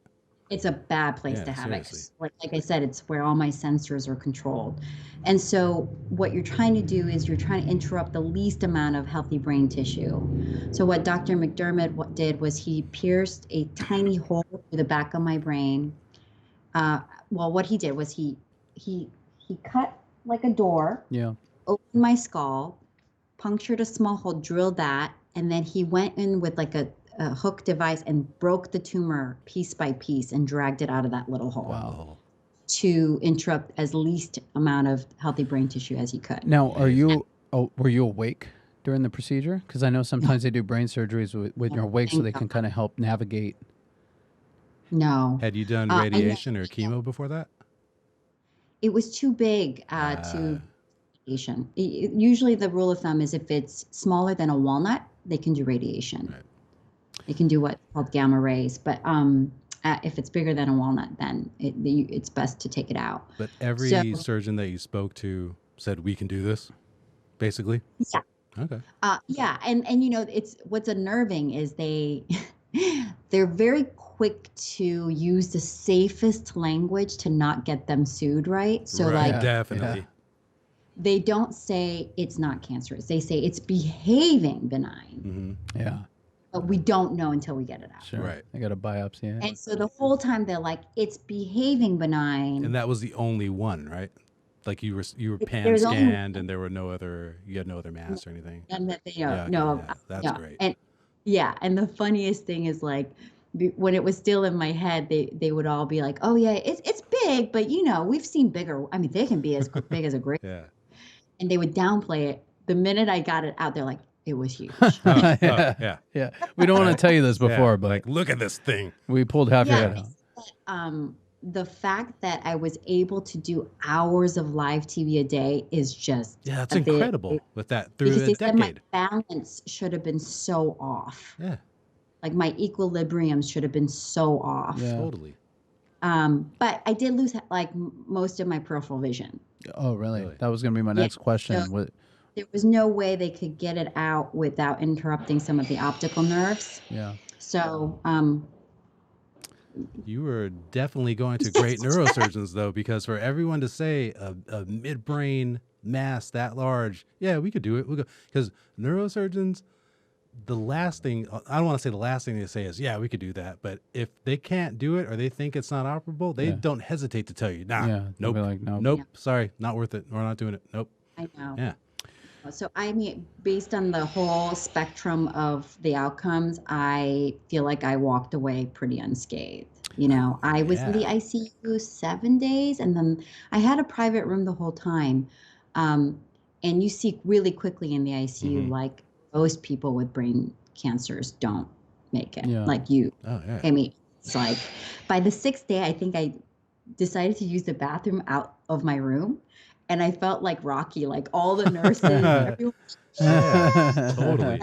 Speaker 4: it's a bad place
Speaker 1: Yeah,
Speaker 4: to have
Speaker 1: seriously.
Speaker 4: it. Like I said, it's where all my sensors are controlled. And so what you're trying to do is you're trying to interrupt the least amount of healthy brain tissue. So what Dr. McDermott did was he pierced a tiny hole through the back of my brain. What he did was he cut like a door, opened my skull, punctured a small hole, drilled that, and then he went in with like a hook device and broke the tumor piece by piece and dragged it out of that little hole.
Speaker 1: Wow.
Speaker 4: To interrupt as least amount of healthy brain tissue as he could.
Speaker 2: Now, were you awake during the procedure? Because I know sometimes they do brain surgeries when you're awake so they can kind of help navigate.
Speaker 4: No.
Speaker 1: Had you done radiation or chemo before that?
Speaker 4: It was too big to radiation. Usually the rule of thumb is if it's smaller than a walnut, they can do radiation.
Speaker 1: Right.
Speaker 4: They can do what's called gamma rays. But if it's bigger than a walnut, then it's best to take it out.
Speaker 1: But every surgeon that you spoke to said, we can do this, basically?
Speaker 4: Yeah.
Speaker 1: Okay.
Speaker 4: Yeah. And it's what's unnerving is they're very quick to use the safest language to not get them sued, right? So
Speaker 1: right, definitely.
Speaker 4: They don't say it's not cancerous. They say it's behaving benign.
Speaker 1: Mm-hmm.
Speaker 2: Yeah.
Speaker 4: But we don't know until we get it out.
Speaker 2: Sure.
Speaker 1: Right.
Speaker 2: I got a biopsy. Yeah.
Speaker 4: And so the whole time they're like, it's behaving benign.
Speaker 1: And that was the only one, right? Like you were pan
Speaker 4: There's
Speaker 1: scanned and there were you had no other mass or anything.
Speaker 4: And that
Speaker 1: That's great.
Speaker 4: And the funniest thing is like when it was still in my head, they would all be like, oh yeah, it's big, but we've seen bigger. I mean, they can be as big as a grape.
Speaker 1: Yeah.
Speaker 4: And they would downplay it. The minute I got it out, they're like, it was huge.
Speaker 1: Yeah.
Speaker 2: Yeah. We don't want to tell you this before,
Speaker 1: Yeah,
Speaker 2: but
Speaker 1: like, look at this thing.
Speaker 2: we pulled half your head out.
Speaker 4: The fact that I was able to do hours of live TV a day is just
Speaker 1: Yeah, that's incredible with that through
Speaker 4: because
Speaker 1: a
Speaker 4: they said my
Speaker 1: decade.
Speaker 4: balance should have been so off.
Speaker 1: Yeah,
Speaker 4: Like my equilibrium should have been so off.
Speaker 2: Yeah.
Speaker 1: totally.
Speaker 4: But I did lose like most of my peripheral vision.
Speaker 2: Oh, really?
Speaker 1: Really?
Speaker 2: That was going to be my next question.
Speaker 4: So- There was no way they could get it out without interrupting some of the optical nerves.
Speaker 2: Yeah.
Speaker 4: So,
Speaker 1: You were definitely going to great neurosurgeons, though, because for everyone to say a midbrain mass that large, yeah, we could do it. Because neurosurgeons, the last thing, I don't want to say the last thing they say is, yeah, we could do that. But if they can't do it or they think it's not operable, they don't hesitate to tell you, nah,
Speaker 2: Yeah, they'll
Speaker 1: nope,
Speaker 2: be like, nope.
Speaker 1: nope,
Speaker 4: Yeah.
Speaker 1: sorry, not worth it. We're not doing it. Nope.
Speaker 4: I know.
Speaker 1: Yeah.
Speaker 4: So I mean, based on the whole spectrum of the outcomes, I feel like I walked away pretty unscathed. I was in the ICU 7 days, and then I had a private room the whole time. And you see really quickly in the ICU, like most people with brain cancers don't make it.
Speaker 2: Yeah.
Speaker 4: Like you.
Speaker 1: Oh, yeah.
Speaker 4: I mean, it's like by the 6th day, I think I decided to use the bathroom out of my room. And I felt like Rocky, like all the nurses, everyone.
Speaker 1: Yeah, totally.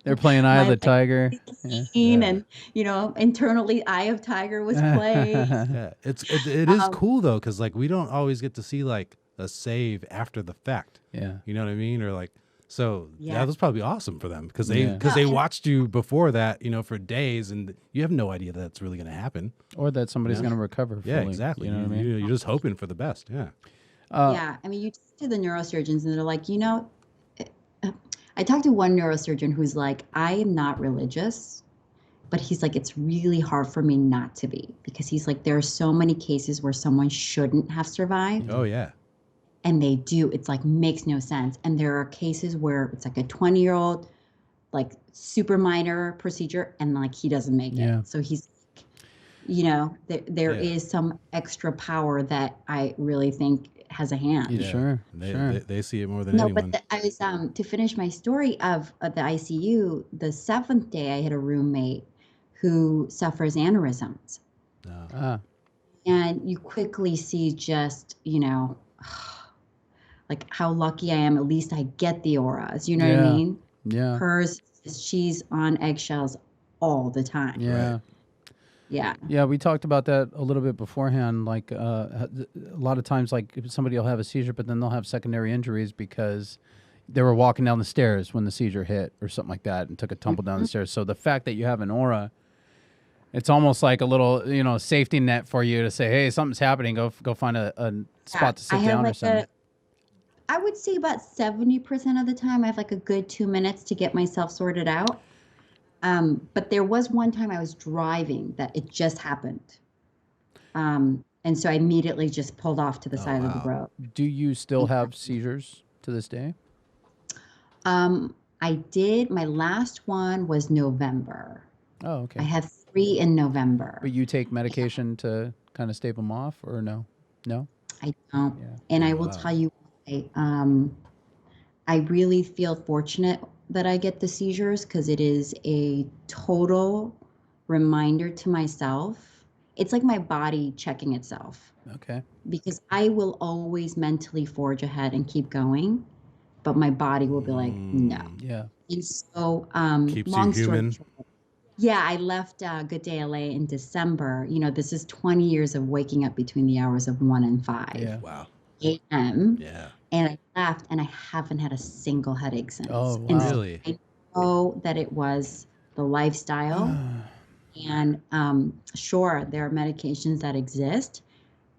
Speaker 2: They're playing Eye of the
Speaker 4: My-
Speaker 2: Tiger. Yeah.
Speaker 4: Scene, and internally, Eye of Tiger was played.
Speaker 1: Yeah, it is cool though, because like we don't always get to see like a save after the fact.
Speaker 2: Yeah.
Speaker 1: You know what I mean? Or like So
Speaker 4: Yeah.
Speaker 1: that was probably awesome for them because
Speaker 2: Yeah.
Speaker 1: they watched you before that, for days, and you have no idea that's really going to happen.
Speaker 2: Or that somebody's
Speaker 1: Yeah.
Speaker 2: going to recover fully.
Speaker 1: Yeah, exactly.
Speaker 2: You know what I mean?
Speaker 1: You're just hoping for the best. Yeah.
Speaker 4: Yeah, I mean, you talk to the neurosurgeons and they're like, I talked to one neurosurgeon who's like, I am not religious, but he's like, it's really hard for me not to be, because he's like, there are so many cases where someone shouldn't have survived.
Speaker 1: Oh, yeah.
Speaker 4: And they do. It's like, makes no sense. And there are cases where it's like a 20-year-old, like super minor procedure, and like he doesn't make
Speaker 2: Yeah.
Speaker 4: it. So he's, there is some extra power that I really think has a hand.
Speaker 2: Yeah. Sure.
Speaker 1: They see it more than
Speaker 4: No,
Speaker 1: anyone.
Speaker 4: but I was to finish my story of the ICU. The 7th day, I had a roommate who suffers aneurysms, and you quickly see just like how lucky I am. At least I get the auras. You know what I mean?
Speaker 2: Yeah.
Speaker 4: Hers, she's on eggshells all the time.
Speaker 2: Yeah.
Speaker 1: Right.
Speaker 4: Yeah.
Speaker 2: Yeah, we talked about that a little bit beforehand. Like a lot of times, like somebody will have a seizure, but then they'll have secondary injuries because they were walking down the stairs when the seizure hit or something like that and took a tumble down the stairs. So the fact that you have an aura, it's almost like a little, safety net for you to say, hey, something's happening. Go find a spot to sit down or something.
Speaker 4: I would say about 70% of the time I have like a good 2 minutes to get myself sorted out. But there was one time I was driving that it just happened. And so I immediately just pulled off to the side of the road.
Speaker 2: Do you still have seizures to this day?
Speaker 4: I did. My last one was November.
Speaker 2: Oh, okay.
Speaker 4: I had 3 in November.
Speaker 2: But you take medication to kind of stave them off, or no? No?
Speaker 4: I don't.
Speaker 2: Yeah.
Speaker 4: And I will tell you, I really feel fortunate that I get the seizures, because it is a total reminder to myself. It's like my body checking itself,
Speaker 2: Okay.
Speaker 4: because I will always mentally forge ahead and keep going, but my body will be like, no.
Speaker 2: Yeah.
Speaker 4: And so,
Speaker 1: Keeps
Speaker 4: long
Speaker 1: you
Speaker 4: story
Speaker 1: human.
Speaker 4: short, yeah, I left Good Day LA in December. This is 20 years of waking up between the hours of 1 and 5
Speaker 2: Yeah.
Speaker 1: Wow.
Speaker 4: a.m.
Speaker 1: Yeah.
Speaker 4: And I left, and I haven't had a single headache since.
Speaker 2: Oh,
Speaker 4: And
Speaker 2: wow.
Speaker 1: Really?
Speaker 4: I know that it was the lifestyle. And sure, there are medications that exist,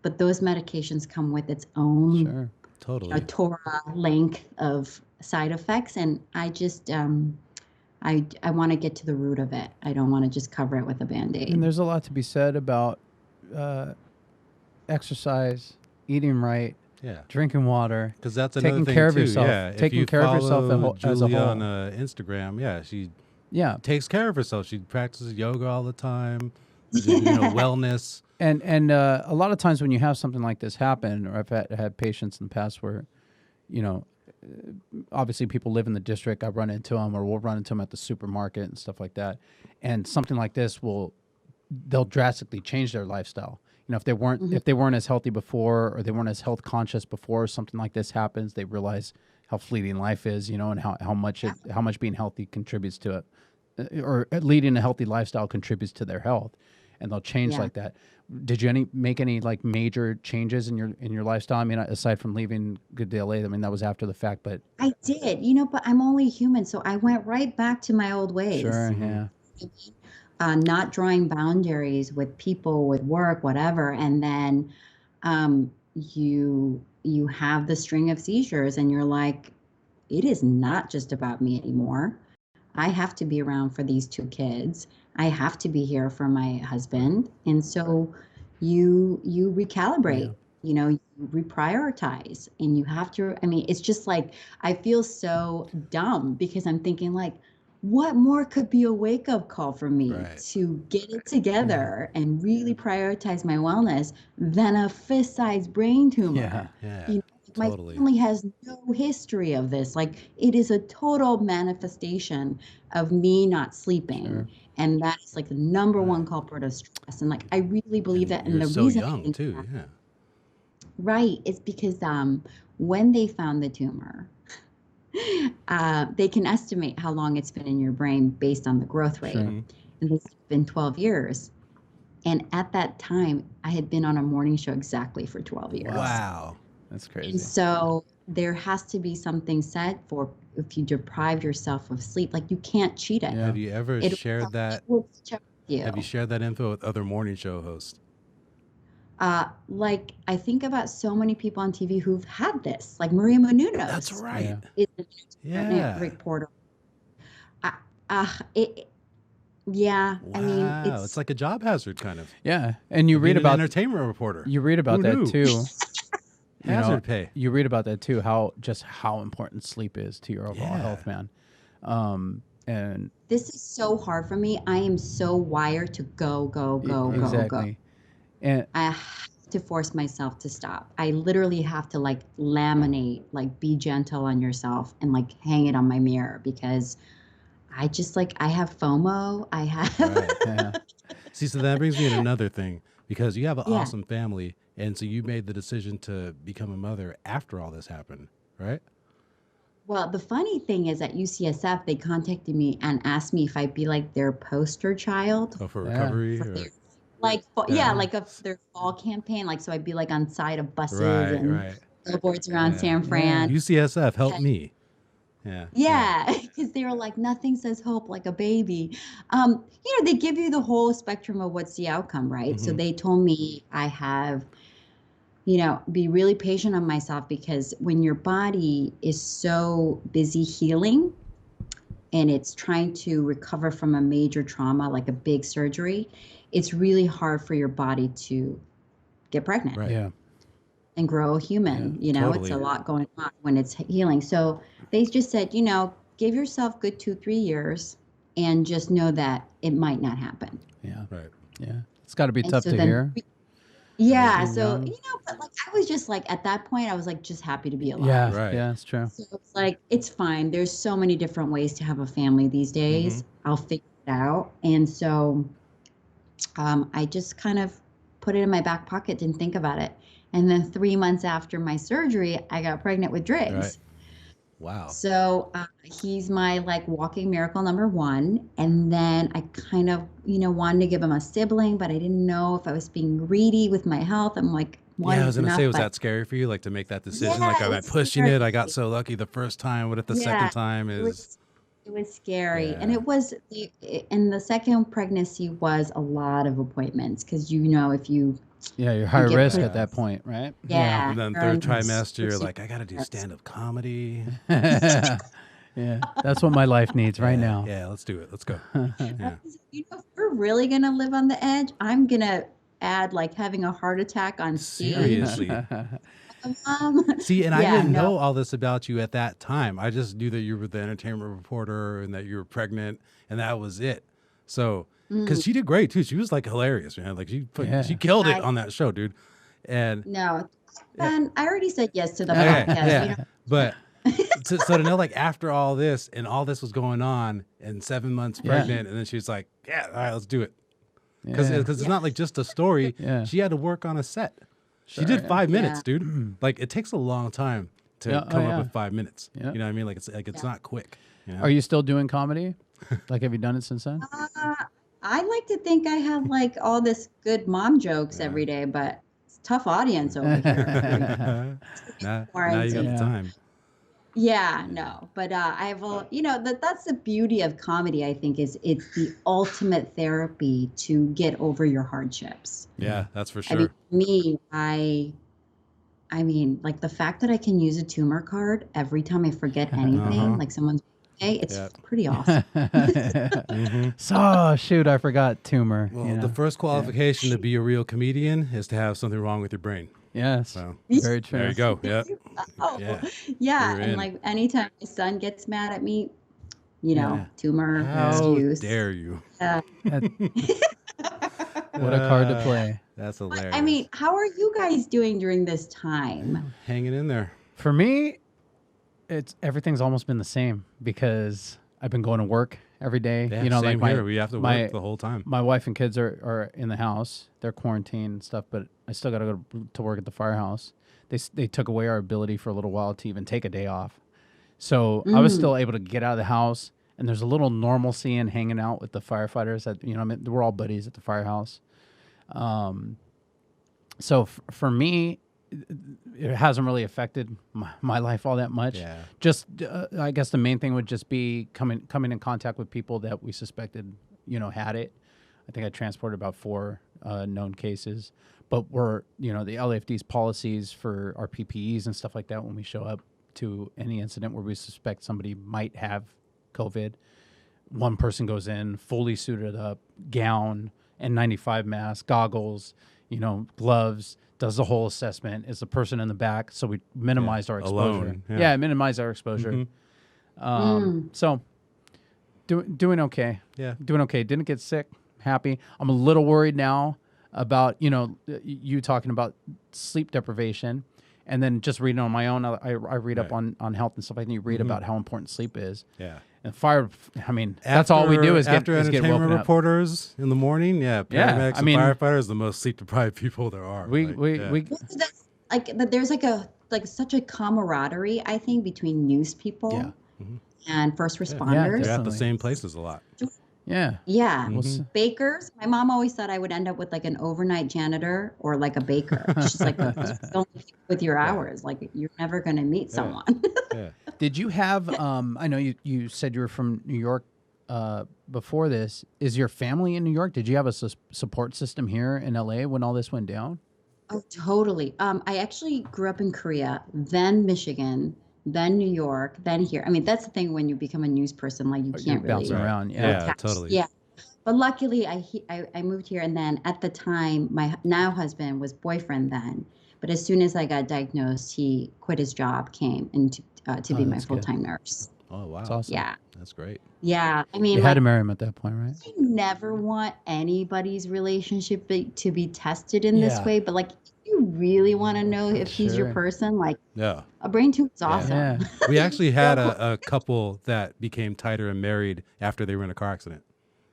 Speaker 4: but those medications come with its own
Speaker 2: Sure.
Speaker 1: Totally.
Speaker 4: Torah length of side effects. And I just, I want to get to the root of it. I don't want to just cover it with a Band-Aid.
Speaker 2: And there's a lot to be said about exercise, eating right,
Speaker 1: Yeah.
Speaker 2: drinking water.
Speaker 1: Because that's
Speaker 2: Taking
Speaker 1: another thing
Speaker 2: care of
Speaker 1: too.
Speaker 2: yourself.
Speaker 1: Yeah. If
Speaker 2: Taking
Speaker 1: you
Speaker 2: care of yourself
Speaker 1: follow
Speaker 2: as a
Speaker 1: Julie
Speaker 2: whole.
Speaker 1: on Instagram, yeah, she
Speaker 2: Yeah.
Speaker 1: takes care of herself. She practices yoga all the time. Wellness.
Speaker 2: And a lot of times when you have something like this happen, or I've had patients in the past where, obviously people live in the district. I run into them, or we'll run into them at the supermarket and stuff like that. And something like this they'll drastically change their lifestyle. If they weren't as healthy before, or they weren't as health conscious before, something like this happens, they realize how fleeting life is, and how much being healthy contributes to it, or leading a healthy lifestyle contributes to their health, and they'll change like that. Did you make any like major changes in your lifestyle? I mean, aside from leaving Good Day LA, I mean, that was after the fact, but
Speaker 4: I did, but I'm only human, so I went right back to my old ways.
Speaker 2: sure, yeah.
Speaker 4: Not drawing boundaries with people, with work, whatever, and then you have the string of seizures, and you're like, it is not just about me anymore. I have to be around for these 2 kids. I have to be here for my husband, and so you recalibrate. You reprioritize, and you have to. I mean, it's just like, I feel so dumb, because I'm thinking like, what more could be a wake-up call for me to get it together and really prioritize my wellness than a fist-sized brain tumor?
Speaker 2: Yeah.
Speaker 1: Yeah.
Speaker 4: My
Speaker 1: Totally.
Speaker 4: family has no history of this. Like, it is a total manifestation of me not sleeping.
Speaker 2: Sure.
Speaker 4: And that is like the number one culprit of stress. And like, I really believe that. And
Speaker 1: You're
Speaker 4: the
Speaker 1: so
Speaker 4: reason I
Speaker 1: young
Speaker 4: think
Speaker 1: too.
Speaker 4: that-
Speaker 1: Yeah.
Speaker 4: Right. It's because when they found the tumor, they can estimate how long it's been in your brain based on the growth rate.
Speaker 2: Sure.
Speaker 4: And it's been 12 years. And at that time, I had been on a morning show exactly for 12 years.
Speaker 1: Wow.
Speaker 2: That's crazy.
Speaker 4: And so there has to be something said for if you deprive yourself of sleep, like you can't cheat it.
Speaker 2: Yeah.
Speaker 1: Have you ever shared that? Have you shared that info with other morning show hosts?
Speaker 4: Like I think about so many people on TV who've had this, like Maria Menounos.
Speaker 1: That's right.
Speaker 4: Is a
Speaker 1: Yeah.
Speaker 4: reporter. It. Yeah,
Speaker 1: Wow.
Speaker 4: I mean,
Speaker 1: it's like a job hazard kind of.
Speaker 2: Yeah, and you read
Speaker 1: Being an
Speaker 2: about
Speaker 1: entertainment reporter.
Speaker 2: You read about
Speaker 1: Who
Speaker 2: that
Speaker 1: knew?
Speaker 2: too.
Speaker 1: Hazard pay.
Speaker 2: You read about that too. How important sleep is to your overall
Speaker 1: Yeah.
Speaker 2: health, man. And
Speaker 4: this is so hard for me. I am so wired to go,
Speaker 2: exactly.
Speaker 4: go.
Speaker 2: And
Speaker 4: I have to force myself to stop. I literally have to like laminate, like be gentle on yourself and like hang it on my mirror because I just like, I have FOMO. I have.
Speaker 1: Right.
Speaker 2: yeah,
Speaker 1: See, so that brings me to another thing because you have an
Speaker 4: Yeah.
Speaker 1: awesome family. And so you made the decision to become a mother after all this happened, right?
Speaker 4: Well, the funny thing is at UCSF, they contacted me and asked me if I'd be like their poster child.
Speaker 1: Oh, for
Speaker 2: Yeah.
Speaker 1: recovery?
Speaker 4: For
Speaker 1: or-
Speaker 4: their, like,
Speaker 1: Yeah.
Speaker 4: like their fall campaign. Like, so I'd be like on side of buses
Speaker 1: Right,
Speaker 4: and
Speaker 1: right.
Speaker 4: billboards around
Speaker 1: Yeah.
Speaker 4: San Fran.
Speaker 1: UCSF, help
Speaker 4: Yeah.
Speaker 1: me. Yeah.
Speaker 4: Yeah, because they were like, nothing says hope like a baby. They give you the whole spectrum of what's the outcome, right? So
Speaker 1: Mhm.
Speaker 4: they told me I have, be really patient on myself because when your body is so busy healing and it's trying to recover from a major trauma, like a big surgery, it's really hard for your body to get pregnant
Speaker 1: Right.
Speaker 2: yeah,
Speaker 4: and grow a human. It's
Speaker 1: totally.
Speaker 4: a lot going on when it's healing. So they just said, give yourself good 2-3 years and just know that it might not happen.
Speaker 2: yeah,
Speaker 1: Right.
Speaker 2: yeah. It's got to be
Speaker 4: And
Speaker 2: tough
Speaker 4: so
Speaker 2: to
Speaker 4: then
Speaker 2: hear.
Speaker 4: Yeah.
Speaker 2: Being
Speaker 4: So,
Speaker 2: young.
Speaker 4: but like I was just like at that point, I was like just happy to be alive.
Speaker 2: Yeah,
Speaker 1: Right.
Speaker 2: yeah, it's true.
Speaker 4: So it's like, it's fine. There's so many different ways to have a family these days. I'll figure it out. And so I just kind of put it in my back pocket, didn't think about it. And then 3 months after my surgery, I got pregnant with Driggs.
Speaker 1: Right. Wow.
Speaker 4: So he's my like walking miracle number one. And then I kind of, wanted to give him a sibling, but I didn't know if I was being greedy with my health. I'm like, one
Speaker 1: Yeah, I
Speaker 4: is
Speaker 1: was going to
Speaker 4: enough,
Speaker 1: say, was
Speaker 4: but-
Speaker 1: that scary for you, like to make that decision?
Speaker 4: Yeah,
Speaker 1: Like,
Speaker 4: it
Speaker 1: am I
Speaker 4: was
Speaker 1: pushing
Speaker 4: scary.
Speaker 1: it? I got so lucky the first time. What if the second time is?
Speaker 4: It was scary. And
Speaker 1: Yeah.
Speaker 4: it was, and the second pregnancy was a lot of appointments because, if you,
Speaker 2: Yeah, you're high
Speaker 4: get
Speaker 2: risk
Speaker 4: put-
Speaker 2: at that point, right?
Speaker 4: yeah.
Speaker 1: And then
Speaker 4: you're
Speaker 1: third
Speaker 4: in
Speaker 1: trimester, you're
Speaker 4: super
Speaker 1: like, I got to do stand-up comedy.
Speaker 2: Yeah. Yeah, that's what my life needs right now.
Speaker 1: Yeah, let's do it. Let's go. Yeah.
Speaker 4: If we're really going to live on the edge, I'm going to add like having a heart attack on stage.
Speaker 1: Seriously. See, and I
Speaker 4: Yeah,
Speaker 1: didn't
Speaker 4: no.
Speaker 1: know all this about you at that time. I just knew that you were the entertainment reporter and that you were pregnant, and that was it. So, because she did great too. She was like hilarious, man. Like
Speaker 2: Yeah.
Speaker 1: she killed it
Speaker 4: I-
Speaker 1: on that show, dude. And
Speaker 4: No. And I already said yes to the
Speaker 1: okay,
Speaker 4: podcast.
Speaker 1: yeah, but so to know like after all this and all this was going on and 7 months
Speaker 2: Yeah.
Speaker 1: pregnant, and then she was like, yeah, all right, let's do it. Because
Speaker 2: Yeah.
Speaker 1: it's not like just a story.
Speaker 2: Yeah.
Speaker 1: She had to work on a set. She
Speaker 2: Sure,
Speaker 1: did
Speaker 2: yeah.
Speaker 1: 5 minutes,
Speaker 4: Yeah.
Speaker 1: dude. Like it takes a long time to
Speaker 2: Yeah, oh,
Speaker 1: come
Speaker 2: yeah.
Speaker 1: up with 5 minutes.
Speaker 2: Yeah.
Speaker 1: You know what I mean? Like it's not quick. You know?
Speaker 2: Are you still doing comedy? Like, have you done it since then?
Speaker 4: I like to think I have like all this good mom jokes every day, but it's a tough audience over here.
Speaker 1: now you got
Speaker 2: Yeah.
Speaker 1: the time.
Speaker 4: Yeah, no, but I have a, that's the beauty of comedy. I think is it's the ultimate therapy to get over your hardships.
Speaker 1: Yeah, that's for
Speaker 4: I mean,
Speaker 1: sure.
Speaker 4: me, I mean, like the fact that I can use a tumor card every time I forget anything,
Speaker 1: Uh-huh.
Speaker 4: like someone's birthday, it's
Speaker 1: Yeah.
Speaker 4: pretty awesome.
Speaker 2: So, shoot, I forgot tumor.
Speaker 1: Well,
Speaker 2: you know?
Speaker 1: the first qualification to be a real comedian is to have something wrong with your brain.
Speaker 2: Yes,
Speaker 1: So
Speaker 2: very true.
Speaker 1: there you go. Yeah.
Speaker 4: Oh,
Speaker 1: Yeah.
Speaker 4: yeah.
Speaker 1: You're
Speaker 4: And
Speaker 1: in.
Speaker 4: like anytime my son gets mad at me,
Speaker 1: Yeah.
Speaker 4: tumor
Speaker 1: How
Speaker 4: excuse.
Speaker 1: dare you?
Speaker 2: What a card to play.
Speaker 1: That's hilarious.
Speaker 4: I mean, how are you guys doing during this time?
Speaker 1: hanging in there.
Speaker 2: For me, everything's almost been the same because I've been going to work every day.
Speaker 1: Yeah,
Speaker 2: you know,
Speaker 1: same
Speaker 2: like
Speaker 1: here. We have to
Speaker 2: my-
Speaker 1: work the whole time.
Speaker 2: my wife and kids are in the house. They're quarantined and stuff, but I still got to go to work at the firehouse. They took away our ability for a little while to even take a day off. So I was still able to get out of the house, and there's a little normalcy in hanging out with the firefighters. We're all buddies at the firehouse. So for me, it hasn't really affected my life all that much.
Speaker 1: Yeah.
Speaker 2: Just I guess the main thing would just be coming in contact with people that we suspected, had it. I think I transported about 4 known cases, but we're, the LAFD's policies for our PPEs and stuff like that when we show up to any incident where we suspect somebody might have COVID, one person goes in fully suited up, gown, N95 mask, goggles, gloves, does the whole assessment. Is the person in the back, so we minimize our exposure.
Speaker 1: Alone,
Speaker 2: Minimize our exposure. So doing okay.
Speaker 1: Yeah.
Speaker 2: Doing okay. Didn't get sick. Happy. I'm a little worried now about, you talking about sleep deprivation, and then just reading on my own. I read up on health and stuff like that. You read about how important sleep is.
Speaker 1: Yeah.
Speaker 2: And that's all we do is get
Speaker 1: entertainment
Speaker 2: woken up.
Speaker 1: reporters in the morning. Yeah. Paramedics and firefighters, the most sleep deprived people there are.
Speaker 4: There's such a camaraderie, I think, between news people and first responders.
Speaker 1: They're at the same places a lot.
Speaker 2: Yeah.
Speaker 4: Yeah. Bakers. My mom always thought I would end up with like an overnight janitor or like a baker. She's like, with your hours, like you're never going to meet someone.
Speaker 1: Yeah.
Speaker 2: Did you have, I know you said you were from New York before this. Is your family in New York? Did you have a support system here in LA when all this went down?
Speaker 4: Oh, totally. I actually grew up in Korea, then Michigan, then New York, then here. I mean, that's the thing when you become a news person, like you can't really
Speaker 2: bouncing around.
Speaker 1: Yeah, totally.
Speaker 4: Yeah. But luckily, I moved here, and then at the time, my now husband was boyfriend then. But as soon as I got diagnosed, he quit his job, came and to be my full-time nurse.
Speaker 1: Oh, wow.
Speaker 2: That's awesome.
Speaker 4: Yeah.
Speaker 1: That's great.
Speaker 4: Yeah. I mean,
Speaker 2: you had to marry him at that point, right?
Speaker 4: I never want anybody's relationship to be tested in this way, but like, if you really want to know if he's your person, like, a brain tube is awesome.
Speaker 2: Yeah.
Speaker 1: We actually had a couple that became tighter and married after they were in a car accident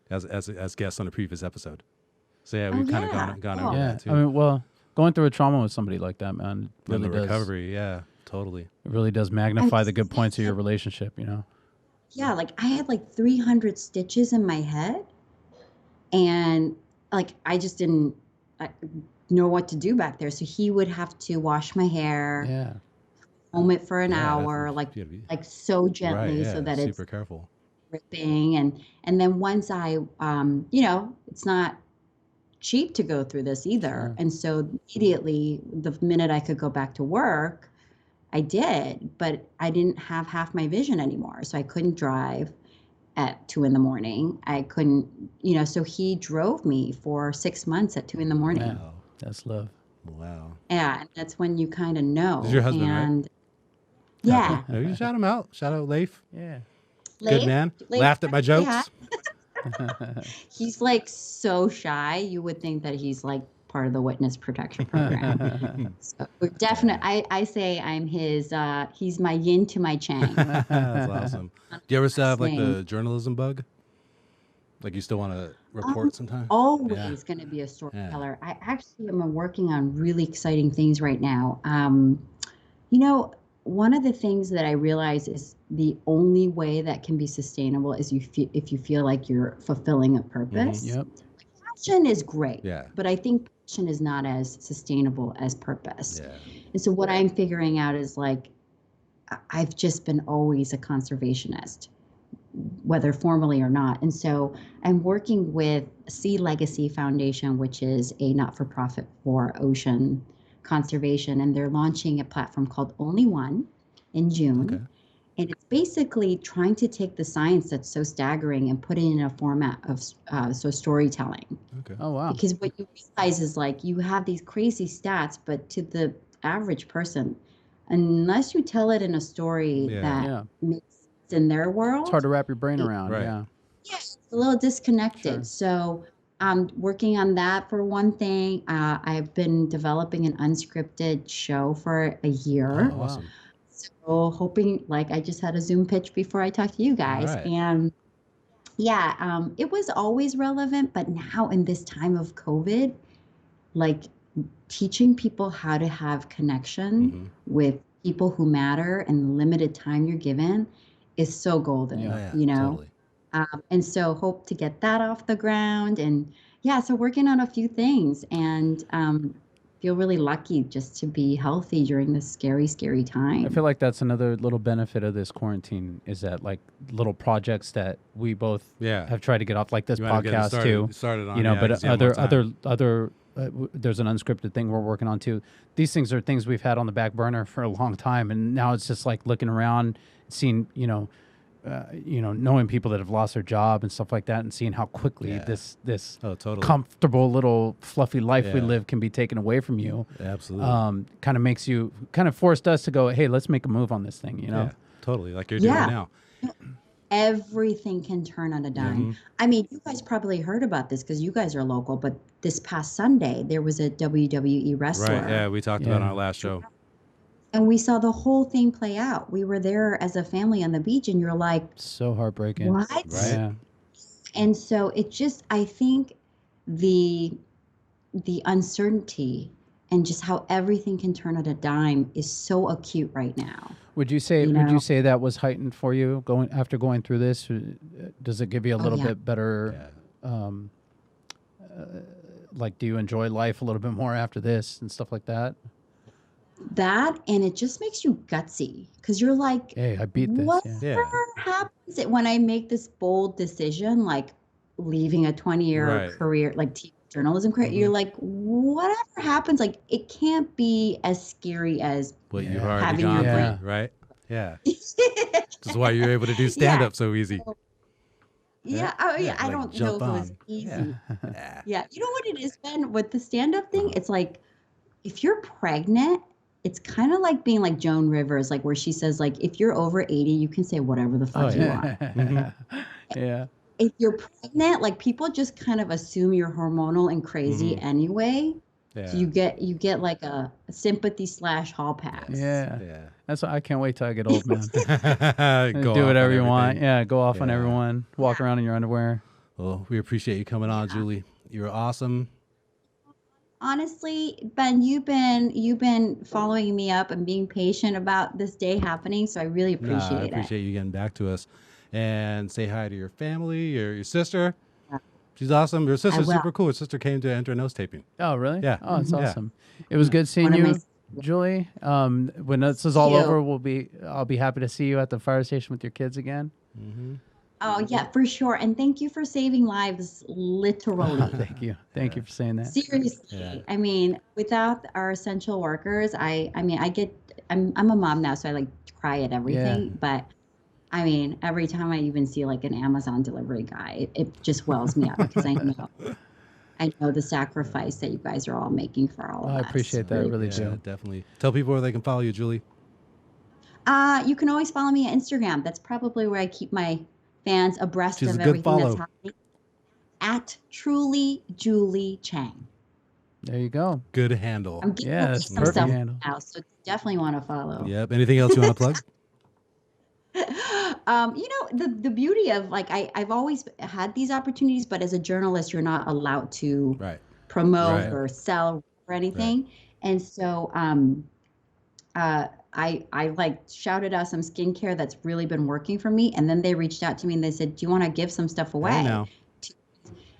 Speaker 1: as guests on a previous episode. So yeah, we've kind of gone over that too.
Speaker 2: I mean, well, going through a trauma with somebody like that, man,
Speaker 1: And
Speaker 2: really
Speaker 1: the
Speaker 2: does.
Speaker 1: recovery, totally.
Speaker 2: It really does magnify the good points of your relationship,
Speaker 4: Yeah, like I had like 300 stitches in my head, and like I just didn't know what to do back there. So he would have to wash my hair, comb it for an hour, like so gently, so that it's
Speaker 1: super careful.
Speaker 4: Ripping, and then once I, it's not cheap to go through this either, and so immediately the minute I could go back to work, I did, but I didn't have half my vision anymore. So I couldn't drive at 2 a.m. I couldn't, so he drove me for 6 months at 2 a.m.
Speaker 2: Wow. That's love.
Speaker 1: Wow.
Speaker 4: Yeah. And that's when you kind of know.
Speaker 1: Is your husband, right?
Speaker 4: Yeah.
Speaker 1: You shout him out. Shout out Leif.
Speaker 2: Yeah.
Speaker 1: Good man. Laughed at my jokes.
Speaker 4: Yeah. He's like so shy. You would think that he's like part of the witness protection program. So we're definitely, I say I'm his, he's my yin to my Chang.
Speaker 1: That's awesome. Do you ever still have like the journalism bug? Like you still want to report sometime?
Speaker 4: Always going to be a storyteller. I actually am working on really exciting things right now. One of the things that I realize is the only way that can be sustainable is if you feel like you're fulfilling a purpose.
Speaker 2: Yep.
Speaker 4: Passion is great,
Speaker 1: Yeah.
Speaker 4: but I think passion is not as sustainable as purpose.
Speaker 1: Yeah.
Speaker 4: And so what I'm figuring out is like, I've just been always a conservationist, whether formally or not. And so I'm working with Sea Legacy Foundation, which is a not-for-profit for ocean conservation. And they're launching a platform called Only One in June.
Speaker 1: Okay.
Speaker 4: And it's basically trying to take the science that's so staggering and put it in a format of storytelling.
Speaker 1: Okay.
Speaker 2: Oh, wow.
Speaker 4: Because what you realize is like you have these crazy stats, but to the average person, unless you tell it in a story that makes sense in their world,
Speaker 2: It's hard to wrap your brain around.
Speaker 1: Right.
Speaker 2: Yeah.
Speaker 4: it's a little disconnected.
Speaker 2: Sure.
Speaker 4: So I'm working on that for one thing. I've been developing an unscripted show for a year.
Speaker 1: Oh, awesome.
Speaker 4: So hoping, like I just had a Zoom pitch before I talked to you guys.
Speaker 1: Right.
Speaker 4: And it was always relevant, but now in this time of COVID, like teaching people how to have connection with people who matter and the limited time you're given is so golden,
Speaker 1: Totally.
Speaker 4: And so hope to get that off the ground. And so working on a few things. And feel really lucky just to be healthy during this scary, scary time.
Speaker 2: I feel like that's another little benefit of this quarantine is that like little projects that we both have tried to get off, like this podcast too.
Speaker 1: Started on,
Speaker 2: you know, but other there's an unscripted thing we're working on too. These things are things we've had on the back burner for a long time, and now it's just like looking around, seeing knowing people that have lost their job and stuff like that, and seeing how quickly this comfortable little fluffy life we live can be taken away from you.
Speaker 1: Absolutely.
Speaker 2: Kind of forced us to go, hey, let's make a move on this thing. You know,
Speaker 1: totally, like you're doing now.
Speaker 4: Everything can turn on a dime. I mean, you guys probably heard about this because you guys are local, but this past Sunday, there was a WWE wrestler.
Speaker 1: Right, yeah, we talked about it on our last show.
Speaker 4: And we saw the whole thing play out. We were there as a family on the beach, and you're like...
Speaker 2: So heartbreaking.
Speaker 4: What?
Speaker 1: Right.
Speaker 2: Yeah.
Speaker 4: And so it just, I think the uncertainty and just how everything can turn on a dime is so acute right now.
Speaker 2: Would you say that was heightened for you after going through this? Does it give you a little bit better like, do you enjoy life a little bit more after this and stuff like that?
Speaker 4: That, and it just makes you gutsy because you're like,
Speaker 2: hey, I beat this.
Speaker 4: Whatever happens when I make this bold decision, like leaving a 20-year career, like TV journalism career, you're like, whatever happens, like it can't be as scary as
Speaker 1: what you've already gone through, right? Yeah. This is why you're able to do stand-up so easy.
Speaker 4: Yeah. Oh, yeah. I don't know if it was easy. Yeah. You know what it is, Ben, with the stand-up thing? It's like, if you're pregnant, it's kind of like being like Joan Rivers, like where she says, like, if you're over 80, you can say whatever the fuck you want.
Speaker 2: Yeah.
Speaker 4: If you're pregnant, like people just kind of assume you're hormonal and crazy anyway. Yeah. So you get like a sympathy / hall pass.
Speaker 2: Yeah. That's why I can't wait till I get old, man.
Speaker 1: Go
Speaker 2: do whatever you want. Yeah, go off on everyone. Walk around in your underwear.
Speaker 1: Well, we appreciate you coming on, Julie. You're awesome.
Speaker 4: Honestly, Ben, you've been following me up and being patient about this day happening, so I really appreciate it.
Speaker 1: I appreciate you getting back to us. And say hi to your family, your sister. She's awesome. Your sister's super cool. Her sister came to enter a nose taping.
Speaker 2: Oh, really?
Speaker 1: Yeah.
Speaker 2: Oh, it's awesome. It was good seeing you, Julie. When this is all over, I'll be happy to see you at the fire station with your kids again.
Speaker 4: Oh, yeah, for sure. And thank you for saving lives, literally.
Speaker 2: Thank you. Thank you for saying that.
Speaker 4: Seriously. Yeah. I mean, without our essential workers, I'm a mom now, so I like cry at everything. Yeah. But I mean, every time I even see like an Amazon delivery guy, it just wells me up because I know the sacrifice that you guys are all making for all of us.
Speaker 2: I appreciate that. Really do.
Speaker 1: Yeah, definitely. Tell people where they can follow you, Julie.
Speaker 4: You can always follow me on Instagram. That's probably where I keep my fans abreast of everything that's happening. At Truly Julie Chang.
Speaker 2: There you go.
Speaker 1: Good handle.
Speaker 4: I'm getting
Speaker 2: that's perfect handle.
Speaker 4: Now, so definitely want to follow.
Speaker 1: Yep. Anything else you want to plug?
Speaker 4: The beauty of like I've always had these opportunities, but as a journalist, you're not allowed to promote or sell or anything. Right. And so I like shouted out some skincare that's really been working for me. And then they reached out to me and they said, do you want to give some stuff away?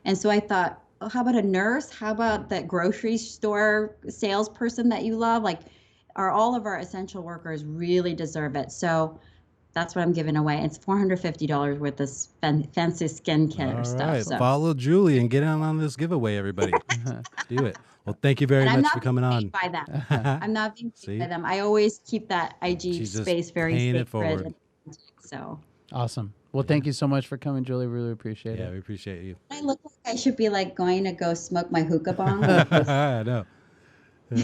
Speaker 4: And so I thought, oh, how about a nurse? How about that grocery store salesperson that you love? Like, all of our essential workers really deserve it. So that's what I'm giving away. It's $450 worth of fancy skincare stuff.
Speaker 1: All right. So follow Julie and get on this giveaway, everybody. Do it. Well, thank you very much for coming on.
Speaker 4: By them. I'm not being paid by them. I always keep that IG space very sacred. So
Speaker 2: awesome. Well, thank you so much for coming, Julie. Really appreciate it.
Speaker 1: Yeah, we appreciate you.
Speaker 4: I look like I should be like going to go smoke my hookah bomb.
Speaker 1: I know. You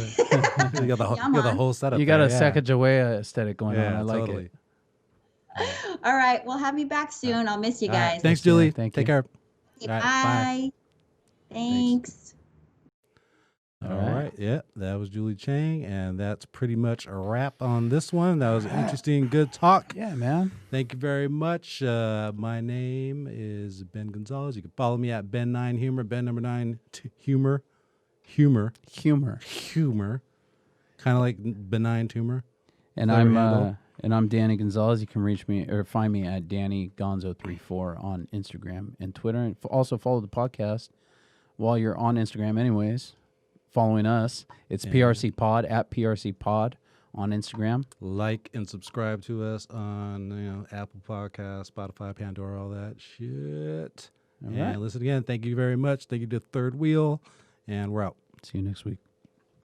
Speaker 1: got the whole setup.
Speaker 2: You got a Sacagawea aesthetic going on. I like it.
Speaker 4: All right. Well, have me back soon. I'll miss you guys.
Speaker 1: Right. Thanks, Julie.
Speaker 2: Thank you.
Speaker 1: Take care.
Speaker 4: Okay, bye. Thanks.
Speaker 1: All right. Yeah, that was Julie Chang, and that's pretty much a wrap on this one. That was interesting, good talk.
Speaker 2: Yeah, man.
Speaker 1: Thank you very much. My name is Ben Gonzalez. You can follow me at Ben9Humor, Ben number 9 Humor. Kind of like benign tumor.
Speaker 2: And I'm Danny Gonzalez. You can reach me or find me at DannyGonzo34 on Instagram and Twitter. And also follow the podcast while you're on Instagram anyways. following us. It's PRC Pod at PRC Pod on Instagram.
Speaker 1: Like and subscribe to us on Apple Podcasts, Spotify, Pandora, all that shit.
Speaker 2: All
Speaker 1: and
Speaker 2: right.
Speaker 1: listen again. Thank you very much. Thank you to Third Wheel, and we're out.
Speaker 2: See you next week.